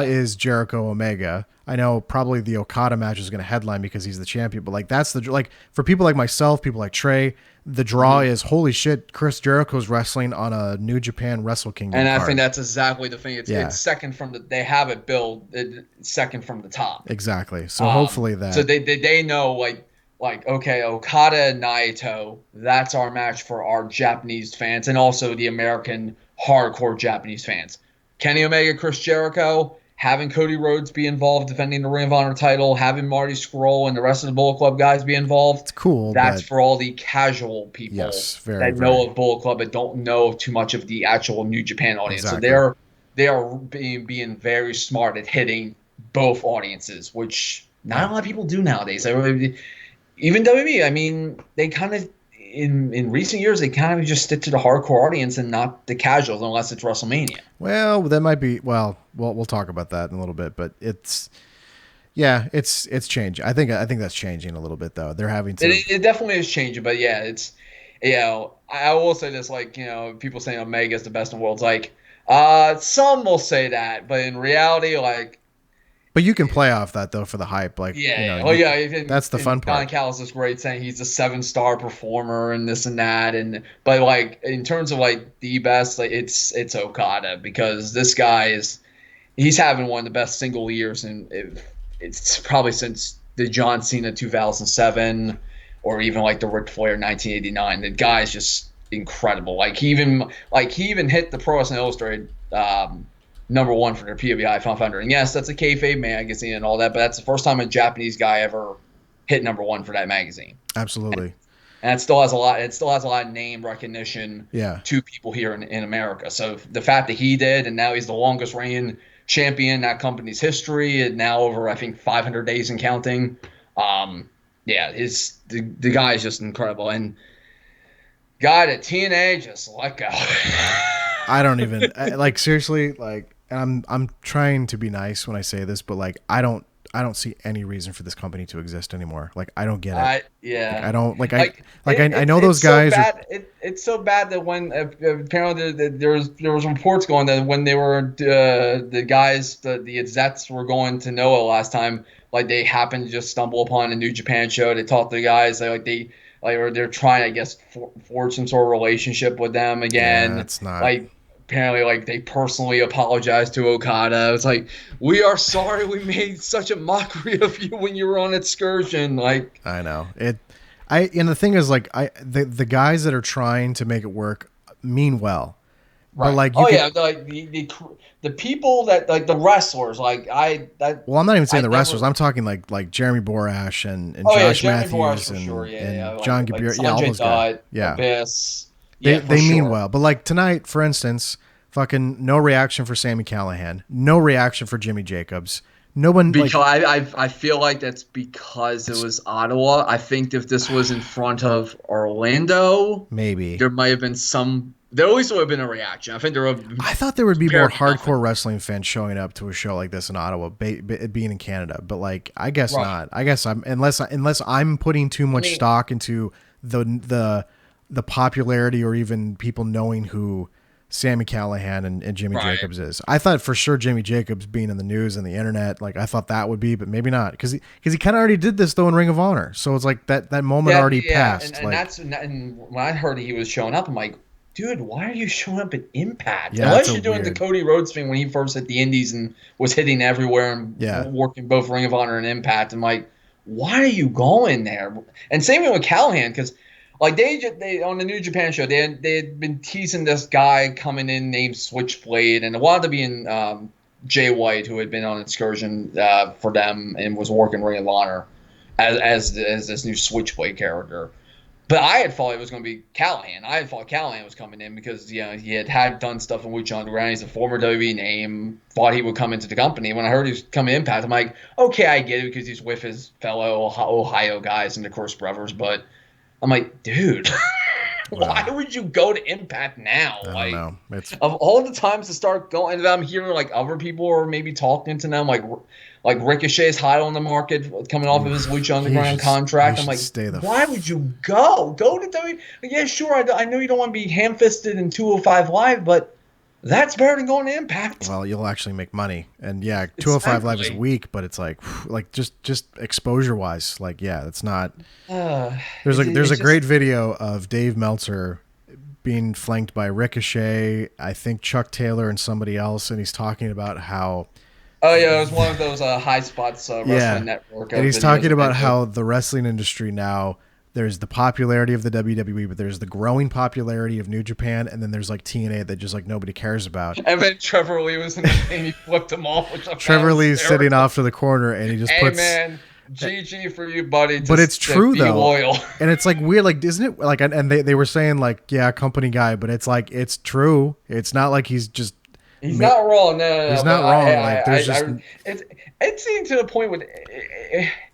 is Jericho Omega. I know probably the Okada match is going to headline because he's the champion, but that's for people like myself, people like Trey, the draw is, holy shit, Chris Jericho's wrestling on a New Japan Wrestle Kingdom card. I think that's exactly the thing. It's second from they have it billed second from the top. Exactly. So hopefully that. So they know okay, Okada and Naito, that's our match for our Japanese fans and also the American hardcore Japanese fans. Kenny Omega, Chris Jericho, having Cody Rhodes be involved defending the Ring of Honor title, having Marty Scurll and the rest of the Bullet Club guys be involved. It's cool. That's for all the casual people that know of Bullet Club but don't know too much of the actual New Japan audience. Exactly. So they are being very smart at hitting both audiences, which not a lot of people do nowadays. Even WWE, I mean, they kind of in recent years, they kind of just stick to the hardcore audience and not the casuals, unless it's WrestleMania. Well, that might be. Well, we'll talk about that in a little bit, but it's changing. I think that's changing a little bit, though. They're having to. It definitely is changing, but it's. I will say this, people saying Omega is the best in the world. Some will say that, but in reality, But you can play off that though for the hype, that's the fun part. Don Callis is great, saying he's a 7-star performer and this and that, but in terms of the best, it's Okada, because this guy he's having one of the best single years, and it's probably since the John Cena 2007 or even like the Ric Flair 1989. The guy's just incredible. Like he even hit the Pro Wrestling Illustrated #1 for their PWI 500. And yes, that's a kayfabe magazine and all that, but that's the first time a Japanese guy ever hit #1 for that magazine. Absolutely. And it still has a lot. It still has a lot of name recognition Yeah. to people here in America. So the fact that he did, and now he's the longest reigning champion in that company's history, and now over I think 500 days and counting. Yeah, the guy is just incredible. And God at TNA, just let go. I don't even like seriously. Like I'm trying to be nice when I say this, but like I don't see any reason for this company to exist anymore. Like I don't get it. Yeah. Like, I don't like I know those guys. So it's so bad that when apparently there was reports going that when they were the guys the execs were going to Noah last time, like they happened to just stumble upon a New Japan show. They talked to the guys they're trying, I guess, forge some sort of relationship with them again. Yeah, it's not like. Apparently, like they personally apologized to Okada. It's like, we are sorry we made such a mockery of you when you were on excursion. Like I know it. And the thing is, like the guys that are trying to make it work mean well, right? But like like the people that like the wrestlers, like well, I'm not even saying the wrestlers. I'm talking like Jeremy Borash and Josh Matthews and John Gabir. Like all those guys. Yeah. Abyss. They mean well, but like tonight, for instance, fucking no reaction for Sami Callihan, no reaction for Jimmy Jacobs. No one because I feel like that's because it was Ottawa. I think if this was in front of Orlando, maybe there might have been some. There always would have been a reaction. I think there would. I thought there would be more hardcore wrestling fans showing up to a show like this in Ottawa, it being in Canada. But like, I guess not. I guess unless I'm putting too much stock into the popularity or even people knowing who Sami Callihan and Jimmy Jacobs is. I thought for sure Jimmy Jacobs being in the news and the internet, like I thought that would be, but maybe not, because he kind of already did this though in Ring of Honor. So it's like that moment already passed. And when I heard he was showing up, I'm like, dude, why are you showing up at Impact? Yeah, unless you're doing the Cody Rhodes thing when he first hit the Indies and was hitting everywhere and working both Ring of Honor and Impact. I'm like, why are you going there? And same thing with Callahan, because like they on the New Japan show, they had been teasing this guy coming in named Switchblade, and it wanted to be in Jay White, who had been on excursion for them and was working Ring of Honor as this new Switchblade character. But I had thought it was going to be Callahan. I had thought Callahan was coming in because he had done stuff in Lucha Underground. He's a former WWE name. Thought he would come into the company. When I heard he was coming to Impact, I'm like, okay, I get it because he's with his fellow Ohio guys and the Curse Brothers. But I'm like, dude, why would you go to Impact now? I don't know. Of all the times to start going, and I'm hearing like other people are maybe talking to them, like Ricochet's hot on the market coming off of his Lucha Underground contract. I'm like, why would you go? Go to WWE. Yeah, sure. I know you don't want to be ham-fisted in 205 Live, but that's better than going to Impact. Well, you'll actually make money, and 205 Live is weak, but it's like just exposure wise, like it's not. There's a great video of Dave Meltzer being flanked by Ricochet, I think Chuck Taylor and somebody else, and he's talking about how. Oh yeah, it was one of those high spots wrestling network. And he's talking about how the wrestling industry now. There's the popularity of the WWE, but there's the growing popularity of New Japan, and then there's like TNA that just like nobody cares about. And then Trevor Lee was in the game, he flipped him off. Trevor Lee's sitting off to the corner, and he just puts. Hey man, GG for you, buddy. But it's true though, loyal. And it's like weird, like isn't it like? And they were saying like company guy, but it's like it's true. It's not like he's just. He's not wrong. No, he's not wrong. It's getting to the point with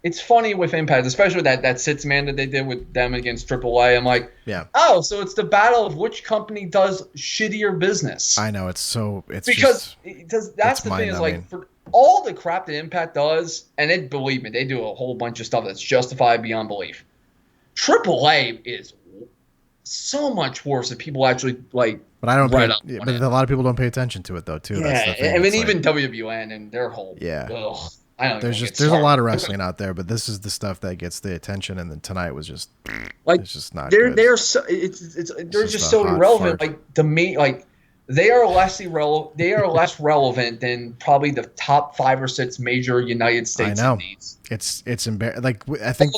it's funny with Impact, especially with that six man that they did with them against AAA. I'm like, oh, so it's the battle of which company does shittier business. I know it's because that's the thing is like for all the crap that Impact does, and believe me, they do a whole bunch of stuff that's justified beyond belief. AAA is so much worse if people actually like. But I don't. But a lot of people don't pay attention to it though too. Yeah, that's the thing. I mean even WWN and their whole. Yeah. Ugh, I don't. There's a lot of wrestling out there, but this is the stuff that gets the attention. And then tonight was just like it's just not. They're so they're just so irrelevant. Fart. Like to me, like they are less relevant than probably the top 5 or 6 major United States. I know. It's embarrassing. Like I think.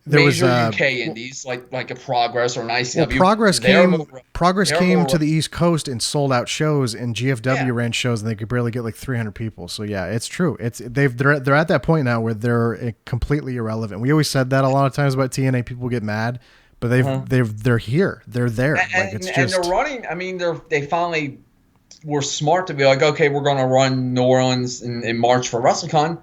there was major UK indies like a Progress or an ICW. Well, Progress came to the East Coast and sold out shows, and GFW ran shows, and they could barely get like 300 people. So yeah, it's true. They're at that point now where they're completely irrelevant. We always said that a lot of times about TNA. People get mad, but they're here. They're there. And they're running. I mean, they finally were smart to be like, okay, we're going to run New Orleans in March for WrestleCon.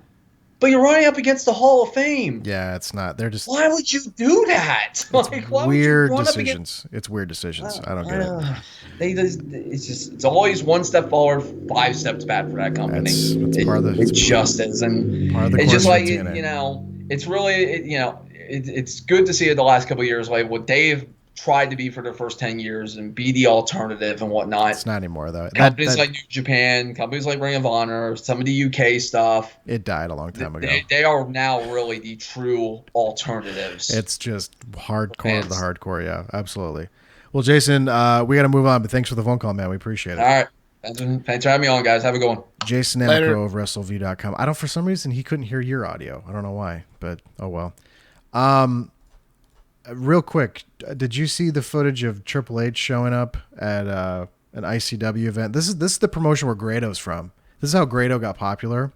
But you're running up against the Hall of Fame. Yeah, it's not. They're just. Why would you do that? Like, why weird would you run decisions. It's weird decisions. I don't get it. It's always one step forward, 5 steps back for that company. It's part of the. It just is, and part of the it's just like it's really it's good to see it the last couple of years, like what Dave tried to be for the first 10 years and be the alternative and whatnot. It's not anymore though. Companies like New Japan, companies like Ring of Honor, some of the UK stuff. It died a long time ago. They are now really the true alternatives. It's just hardcore of the hardcore. Yeah, absolutely. Well, Jason, we got to move on, but thanks for the phone call, man. We appreciate it. All right. Thanks for having me on, guys. Have a good one. Jason Amico of Wrestleview.com. For some reason, he couldn't hear your audio. I don't know why, but oh well. Real quick, did you see the footage of Triple H showing up at an ICW event? This is the promotion where Grado's from. This is how Grado got popular.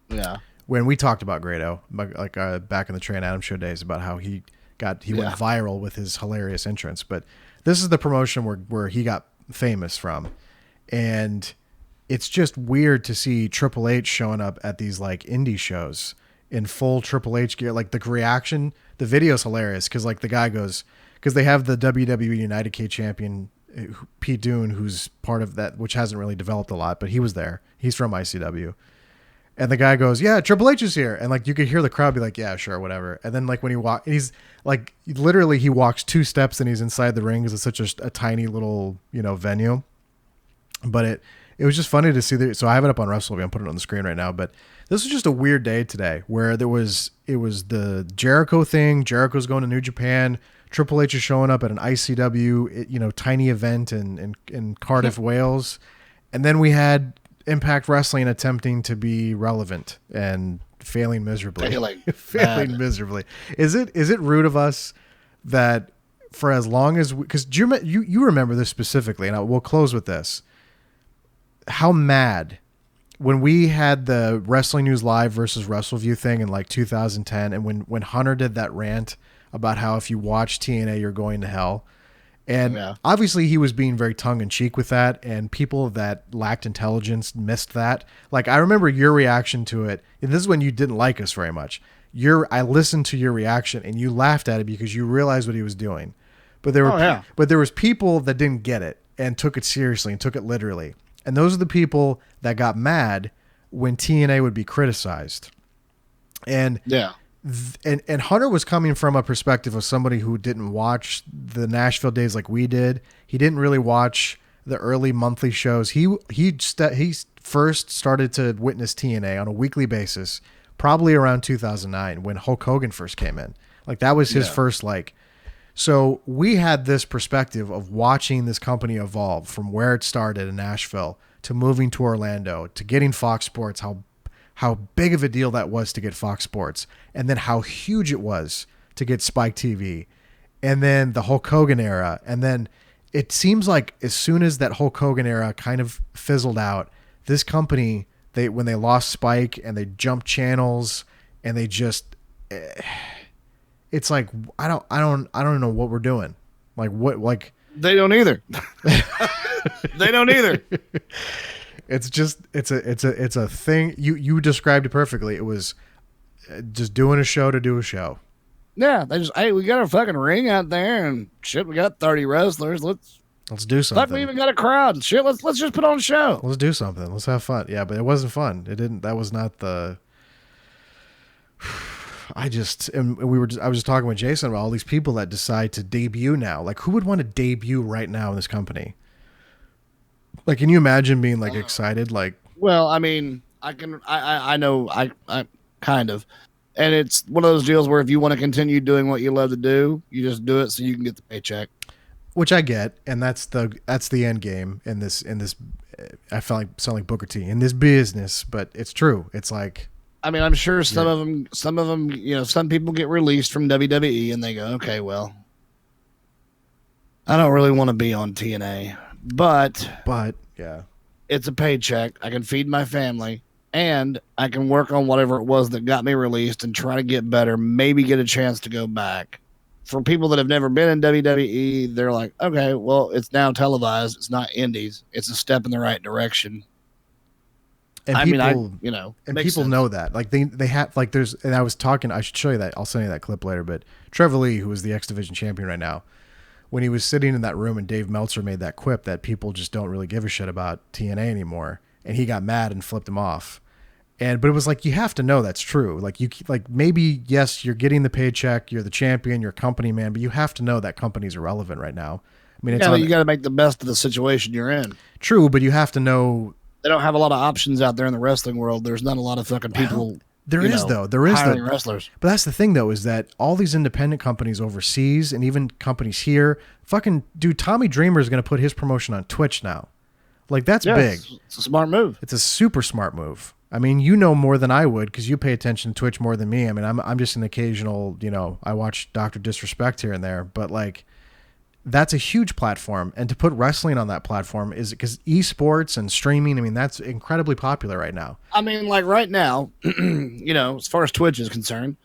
Yeah. When we talked about Grado, like back in the Trey and Adam show days, about how he went viral with his hilarious entrance. But this is the promotion where he got famous from, and it's just weird to see Triple H showing up at these like indie shows in full Triple H gear. Like the reaction, the video's hilarious because like the guy goes, because they have the WWE United K champion Pete Dunne, who's part of that, which hasn't really developed a lot, but he was there. He's from ICW. And the guy goes, yeah, Triple H is here. And like, you could hear the crowd be like, yeah, sure, whatever. And then like when he's like, literally he walks 2 steps and he's inside the ring because it's such a tiny little, venue. But it was just funny to see so I have it up on Wrestleview. I'm putting it on the screen right now, but this was just a weird day today where it was the Jericho thing. Jericho's going to New Japan. Triple H is showing up at an ICW, tiny event in Cardiff, Wales. And then we had Impact Wrestling attempting to be relevant and failing miserably. Failing miserably. Is it rude of us that for as long as because you remember this specifically, and we'll close with this. How mad when we had the Wrestling News Live versus Wrestleview thing in like 2010, and when Hunter did that rant about how if you watch TNA you're going to hell. And obviously he was being very tongue-in-cheek with that, and people that lacked intelligence missed that. Like, I remember your reaction to it, and this is when you didn't like us very much. I listened to your reaction, and you laughed at it because you realized what he was doing. But there was people that didn't get it and took it seriously and took it literally. And those are the people that got mad when TNA would be criticized. And and Hunter was coming from a perspective of somebody who didn't watch the Nashville days like we did. He didn't really watch the early monthly shows. He first started to witness TNA on a weekly basis, probably around 2009 when Hulk Hogan first came in. Like that was his first like. So we had this perspective of watching this company evolve from where it started in Nashville to moving to Orlando to getting Fox Sports, how big of a deal that was to get Fox Sports, and then how huge it was to get Spike TV, and then the Hulk Hogan era. And then it seems like as soon as that Hulk Hogan era kind of fizzled out, this company, when they lost Spike and they jumped channels and they just, it's like, I don't know what we're doing. Like what, like they don't either. They don't either. It's just it's a thing. You described it perfectly. It was just doing a show to do a show. Yeah, they just we got a fucking ring out there and shit. We got 30 wrestlers. Let's do something. Fuck, we even got a crowd. Shit, let's just put on a show. Let's do something. Let's have fun. Yeah, but it wasn't fun. It didn't. That was not the. I was just talking with Jason about all these people that decide to debut now. Like, who would want to debut right now in this company? Like, can you imagine being like excited? Like, well, I mean, I know, I kind of, and it's one of those deals where if you want to continue doing what you love to do, you just do it so you can get the paycheck. Which I get, and that's the end game in this. I sound like Booker T in this business, but it's true. It's like I mean, I'm sure some of them, some people get released from WWE and they go, okay, well, I don't really want to be on TNA, but yeah, it's a paycheck. I can feed my family and I can work on whatever it was that got me released and try to get better, maybe get a chance to go back. For people that have never been in WWE, they're like, okay, well, it's now televised. It's not indies. It's a step in the right direction. And people sense. know that. Like they have like there's, and I was talking, I should show you that. I'll send you that clip later. But Trevor Lee, who is the X Division champion right now, when he was sitting in that room and Dave Meltzer made that quip that people just don't really give a shit about TNA anymore, and he got mad and flipped him off. But it was like, you have to know that's true. Like maybe, yes, you're getting the paycheck, you're the champion, you're a company man, but you have to know that company's irrelevant right now. I mean, you got to make the best of the situation you're in. True, but you have to know. They don't have a lot of options out there in the wrestling world. There's not a lot of fucking people. There is hiring wrestlers. But that's the thing, though, is that all these independent companies overseas and even companies here, fucking dude, Tommy Dreamer is going to put his promotion on Twitch now. Like, that's big. It's a smart move. It's a super smart move. I mean, you know more than I would because you pay attention to Twitch more than me. I mean, I'm just an occasional, I watch Dr. Disrespect here and there, but like, that's a huge platform. And to put wrestling on that platform is because esports and streaming, I mean, that's incredibly popular right now. I mean, like right now, as far as Twitch is concerned,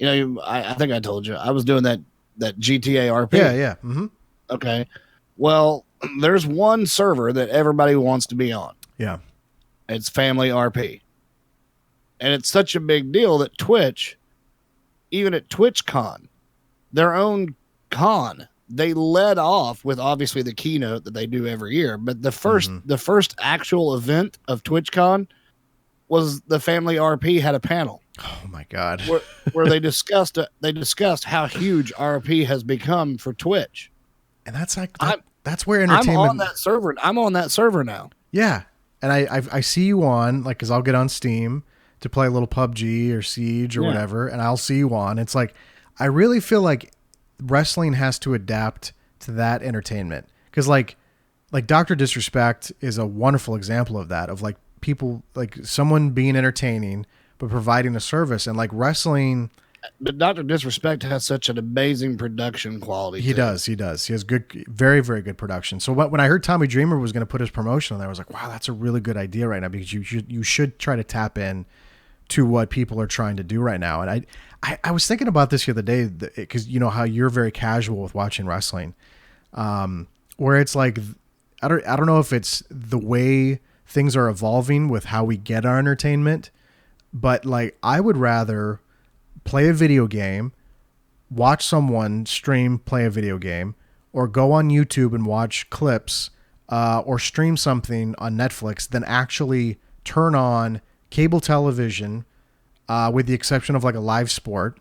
I think I told you I was doing that GTA RP. Yeah. Mm-hmm. Okay. Well, there's one server that everybody wants to be on. Yeah. It's Family RP. And it's such a big deal that Twitch, even at TwitchCon, their own con, they led off with obviously the keynote that they do every year. But the first actual event of TwitchCon was the Family RP had a panel. Oh my God. where they discussed how huge RP has become for Twitch. And that's like that's where entertainment. I'm on that server now. Yeah. And I see you on, like, because I'll get on Steam to play a little PUBG or Siege or whatever, and I'll see you on. It's like, I really feel like wrestling has to adapt to that entertainment. Because, like Dr. Disrespect is a wonderful example of that, of, like, people, like, someone being entertaining, but providing a service. And, like, wrestling... But Dr. Disrespect has such an amazing production quality. He does. He has good, very, very good production. So when I heard Tommy Dreamer was going to put his promotion on there, I was like, wow, that's a really good idea right now, because you should try to tap in to what people are trying to do right now. And I was thinking about this the other day, because you know how you're very casual with watching wrestling, where it's like, I don't know if it's the way things are evolving with how we get our entertainment, but like, I would rather play a video game, watch someone stream, play a video game, or go on YouTube and watch clips, or stream something on Netflix than actually turn on cable television, with the exception of like a live sport.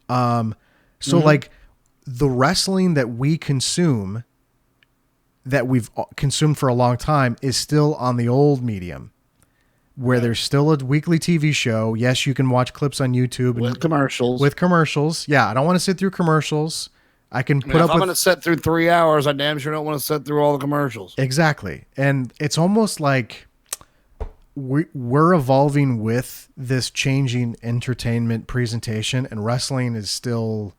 Like the wrestling that we consume, that we've consumed for a long time, is still on the old medium, where there's still a weekly TV show. Yes, you can watch clips on YouTube with commercials. Yeah, I don't want to sit through commercials. I can put up. If I'm going to sit through 3 hours, I damn sure don't want to sit through all the commercials. Exactly, and it's almost like we're evolving with this changing entertainment presentation, and wrestling is still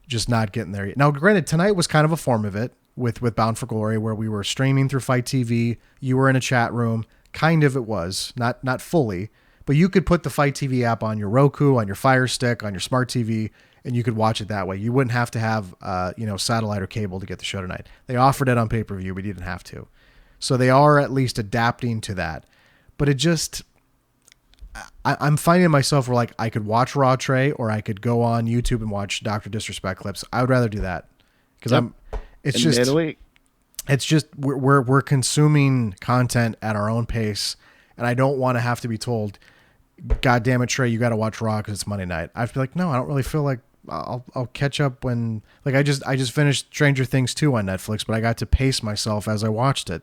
just not getting there yet. Now, granted, tonight was kind of a form of it with Bound for Glory, where we were streaming through Fight TV. You were in a chat room. Kind of, it was not fully, but you could put the Fight TV app on your Roku, on your Fire Stick, on your smart TV, and you could watch it that way. You wouldn't have to have satellite or cable to get the show tonight. They offered it on pay-per-view, but you didn't have to. So they are at least adapting to that. But it just, I'm finding myself where like I could watch Raw Trey, or I could go on YouTube and watch Dr. Disrespect clips. I would rather do that because it's just we're consuming content at our own pace, and I don't want to have to be told, God damn it, Trey, you got to watch Raw because it's Monday night. I feel like, no, I don't really feel like I'll catch up when, like, I just finished Stranger Things 2 on Netflix, but I got to pace myself as I watched it.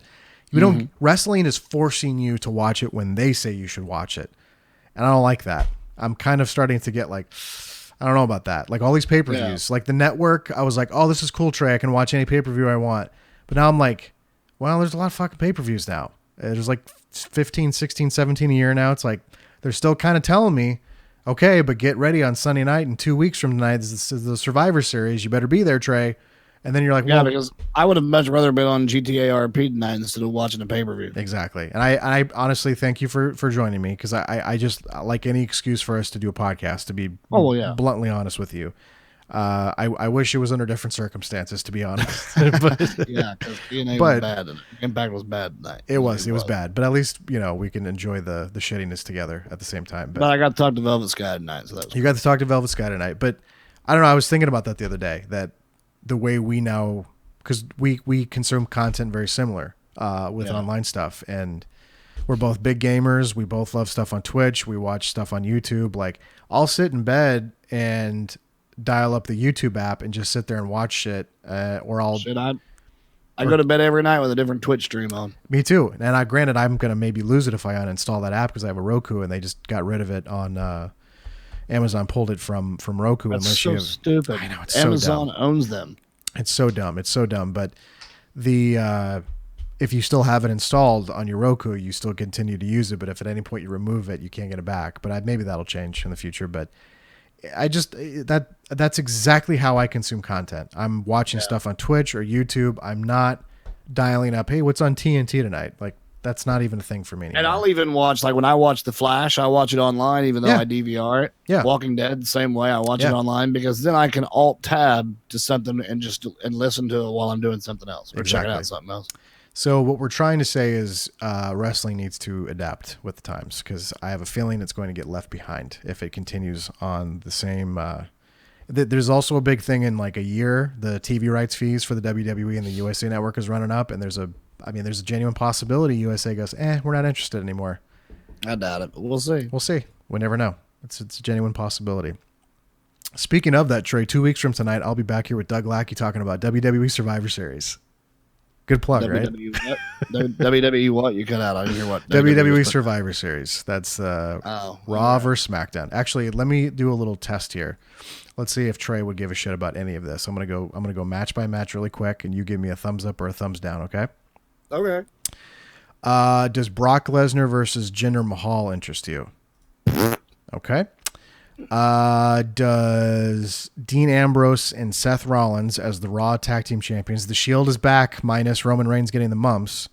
Wrestling is forcing you to watch it when they say you should watch it, and I don't like that. I'm kind of starting to get like, I don't know about that. Like all these pay-per-views, like the network, I was like, oh, this is cool, Trey, I can watch any pay-per-view I want. But now I'm like, well, there's a lot of fucking pay-per-views now. There's like 15, 16, 17 a year now. It's like, they're still kind of telling me, okay, but get ready on Sunday night and 2 weeks from tonight. This is the Survivor Series. You better be there, Trey. And then you're like, yeah, well, because I would have much rather been on GTA RP tonight instead of watching a pay-per-view. Exactly. And I honestly thank you for joining me, because I just like any excuse for us to do a podcast, to be bluntly honest with you. I wish it was under different circumstances, to be honest. But, yeah, because DNA was bad. Impact was bad tonight. It was bad. But at least, we can enjoy the shittiness together at the same time. But I got to talk to Velvet Sky tonight. So you got to talk to Velvet Sky tonight. But I don't know. I was thinking about that the other day, that the way we now, because we consume content very similar with online stuff, and we're both big gamers. We both love stuff on Twitch. We watch stuff on YouTube. Like, I'll sit in bed and dial up the YouTube app and just sit there and watch shit, or I'll I go to bed every night with a different Twitch stream on. Me too. And granted, I'm gonna maybe lose it if I uninstall that app, because I have a Roku and they just got rid of it on Amazon, pulled it from Roku. That's so stupid. I know, it's Amazon so dumb. owns them. It's so dumb. But if you still have it installed on your Roku, you still continue to use it. But if at any point you remove it, you can't get it back. But maybe that'll change in the future. But that's exactly how I consume content. I'm watching stuff on Twitch or YouTube. I'm not dialing up, hey, what's on TNT tonight? Like, that's not even a thing for me anymore. And I'll even watch, like, when I watch The Flash, I watch it online, even though I DVR it. Yeah. Walking Dead, the same way. I watch it online, because then I can alt tab to something and listen to it while I'm doing something else, or checking out something else. So what we're trying to say is wrestling needs to adapt with the times, because I have a feeling it's going to get left behind if it continues on the same. There's also a big thing in like a year. The TV rights fees for the WWE and the USA Network is running up, and there's a genuine possibility USA goes, we're not interested anymore. I doubt it, but we'll see. We'll see. We never know. It's a genuine possibility. Speaking of that, Trey, 2 weeks from tonight, I'll be back here with Doug Lackey talking about WWE Survivor Series. Good plug, right? WWE what? You cut out. I didn't hear what. WWE Survivor Series. That's Raw versus SmackDown. Actually, let me do a little test here. Let's see if Trey would give a shit about any of this. I'm gonna go match by match really quick, and you give me a thumbs up or a thumbs down. Okay. Okay. Does Brock Lesnar versus Jinder Mahal interest you? Okay. Does Dean Ambrose and Seth Rollins as the Raw Tag Team Champions? The Shield is back, minus Roman Reigns getting the mumps.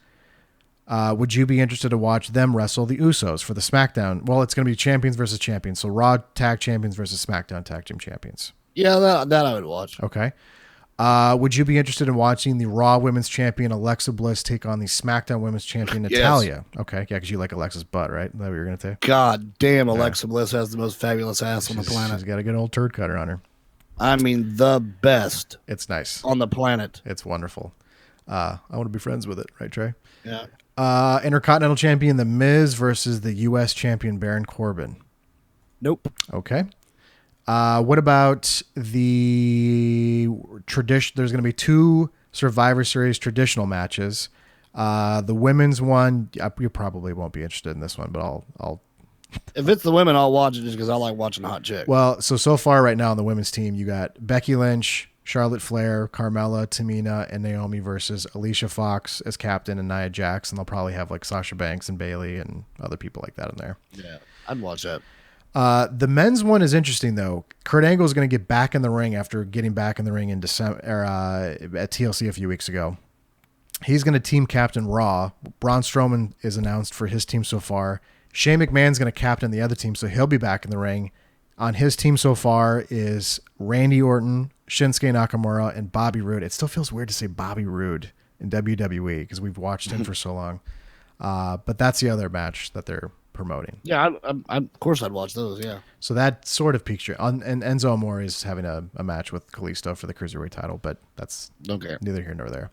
Would you be interested to watch them wrestle the Usos for the SmackDown? Well, it's going to be champions versus champions. So Raw Tag Champions versus SmackDown Tag Team Champions. Yeah, that I would watch. Okay. Would you be interested in watching the Raw Women's Champion Alexa Bliss take on the SmackDown Women's Champion Natalya? Yes. Okay, yeah, because you like Alexa's butt, right? Is that what you're going to say? God damn, Alexa Bliss has the most fabulous ass on the planet. She's got a good old turd cutter on her. I mean, the best. It's nice. On the planet. It's wonderful. I want to be friends with it, right, Trey? Yeah. Intercontinental Champion The Miz versus the U.S. Champion Baron Corbin. Nope. Okay. What about the tradition? There's going to be 2 Survivor Series traditional matches. The women's one, you probably won't be interested in this one, but I'll. If it's the women, I'll watch it just because I like watching a hot chick. Well, so far right now on the women's team, you got Becky Lynch, Charlotte Flair, Carmella, Tamina, and Naomi versus Alicia Fox as captain and Nia Jax, and they'll probably have like Sasha Banks and Bayley and other people like that in there. Yeah, I'd watch that. The men's one is interesting though. Kurt Angle is going to get back in the ring after getting back in the ring in December at TLC a few weeks ago. He's going to team captain Raw. Braun Strowman is announced for his team so far. Shane McMahon's going to captain the other team, so he'll be back in the ring. On his team so far is Randy Orton, Shinsuke Nakamura, and Bobby Roode. It still feels weird to say Bobby Roode in WWE because we've watched him for so long. But that's the other match that they're promoting. Yeah, of course I'd watch those, yeah. So that sort of piques you. And Enzo Amore is having a match with Kalisto for the Cruiserweight title, but that's neither here nor there.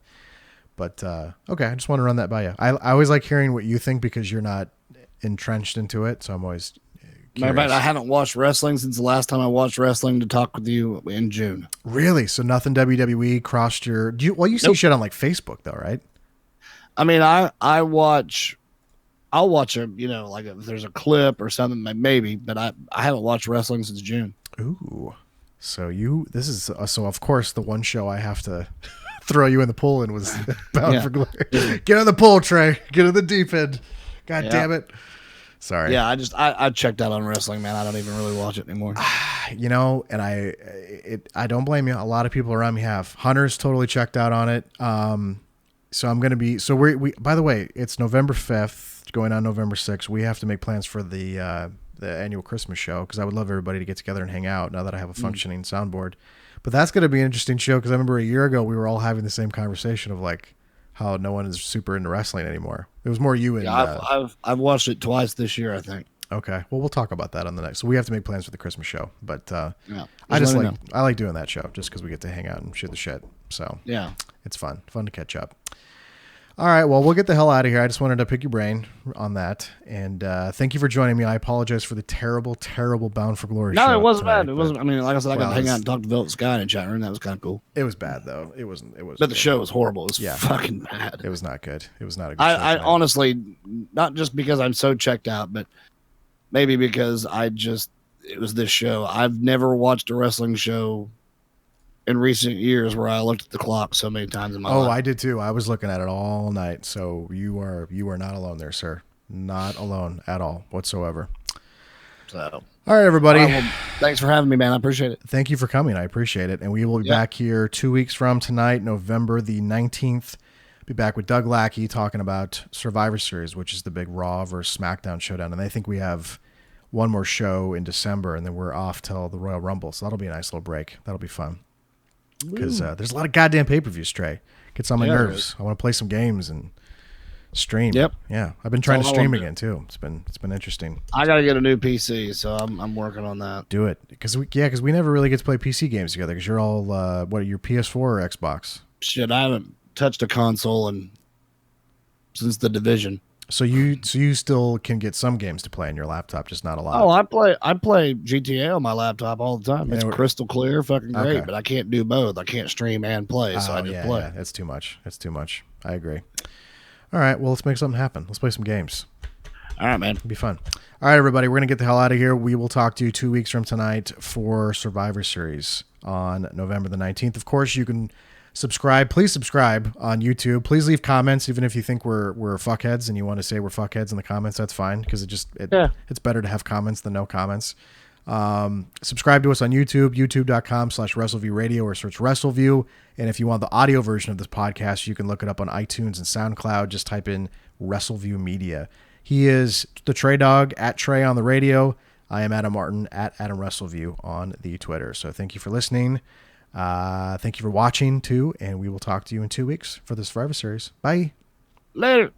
But, okay, I just want to run that by you. I always like hearing what you think because you're not entrenched into it, so I'm always curious. Matter of fact, I haven't watched wrestling since the last time I watched wrestling to talk with you in June. Really? So nothing WWE crossed your... you see shit on like Facebook though, right? I mean, I'll watch like if there's a clip or something, maybe, but I haven't watched wrestling since June. Ooh. So so of course the one show I have to throw you in the pool in was Bound for Glory. Get in the pool, Trey. Get in the deep end. God damn it. Sorry. Yeah, I checked out on wrestling, man. I don't even really watch it anymore. And I don't blame you. A lot of people around me have. Hunter's totally checked out on it. So I'm going to be, so we, by the way, it's November 5th going on November 6th. We have to make plans for the annual Christmas show, because I would love everybody to get together and hang out now that I have a functioning soundboard. But that's going to be an interesting show, because I remember a year ago we were all having the same conversation of like how no one is super into wrestling anymore. It was more you and I've watched it twice this year, I think. Okay, well, we'll talk about that on the next. So we have to make plans for the Christmas show, but Yeah, I like doing that show just because we get to hang out and shoot the shit. So yeah, it's fun to catch up. All right, well, we'll get the hell out of here. I just wanted to pick your brain on that, and thank you for joining me. I apologize for the terrible, terrible Bound for Glory show. No, it wasn't tonight, bad. It wasn't. I mean, like I said, I got to hang out and talk to Velvet Sky in the chat room. That was kind of cool. It was bad though. It wasn't. But the show was horrible. It was fucking bad. It was not good. It was not a good show. I honestly, not just because I'm so checked out, but maybe because it was this show. I've never watched a wrestling show in recent years where I looked at the clock so many times in my life. Oh, I did too. I was looking at it all night. So you are not alone there, sir. Not alone at all whatsoever. So, all right, everybody. Well, thanks for having me, man. I appreciate it. Thank you for coming. I appreciate it. And we will be back here 2 weeks from tonight, November the 19th. Be back with Doug Lackey talking about Survivor Series, which is the big Raw versus SmackDown showdown. And I think we have one more show in December, and then we're off till the Royal Rumble. So that'll be a nice little break. That'll be fun. Because there's a lot of goddamn pay-per-views, Trey. Gets on my nerves. I want to play some games and stream. Yep. Yeah. I've been trying to stream again too. It's been interesting. I got to get a new PC, so I'm working on that. Do it. Because we never really get to play PC games together, because you're all your PS4 or Xbox? Shit, I haven't touched a console since The Division. So you still can get some games to play on your laptop, just not a lot. Oh, I play GTA on my laptop all the time. It's crystal clear, fucking great. Okay. But I can't do both. I can't stream and play, so I just play. Yeah, that's too much. That's too much. I agree. All right, well, let's make something happen. Let's play some games. All right, man. It'll be fun. All right, everybody, we're gonna get the hell out of here. We will talk to you 2 weeks from tonight for Survivor Series on November the 19th. Of course, you can subscribe. Please subscribe on YouTube. Please leave comments, even if you think we're fuckheads and you want to say we're fuckheads in the comments. That's fine, because it's better to have comments than no comments. Subscribe to us on YouTube, youtube.com/Wrestleview Radio, or search Wrestleview. And if you want the audio version of this podcast, you can look it up on iTunes and SoundCloud. Just type in Wrestleview Media. He is the Trey Dawg, at Trey on the radio. I am Adam Martin, at Adam Wrestleview on the Twitter. So thank you for listening. Thank you for watching too, and we will talk to you in 2 weeks for the Survivor Series. Bye. Later.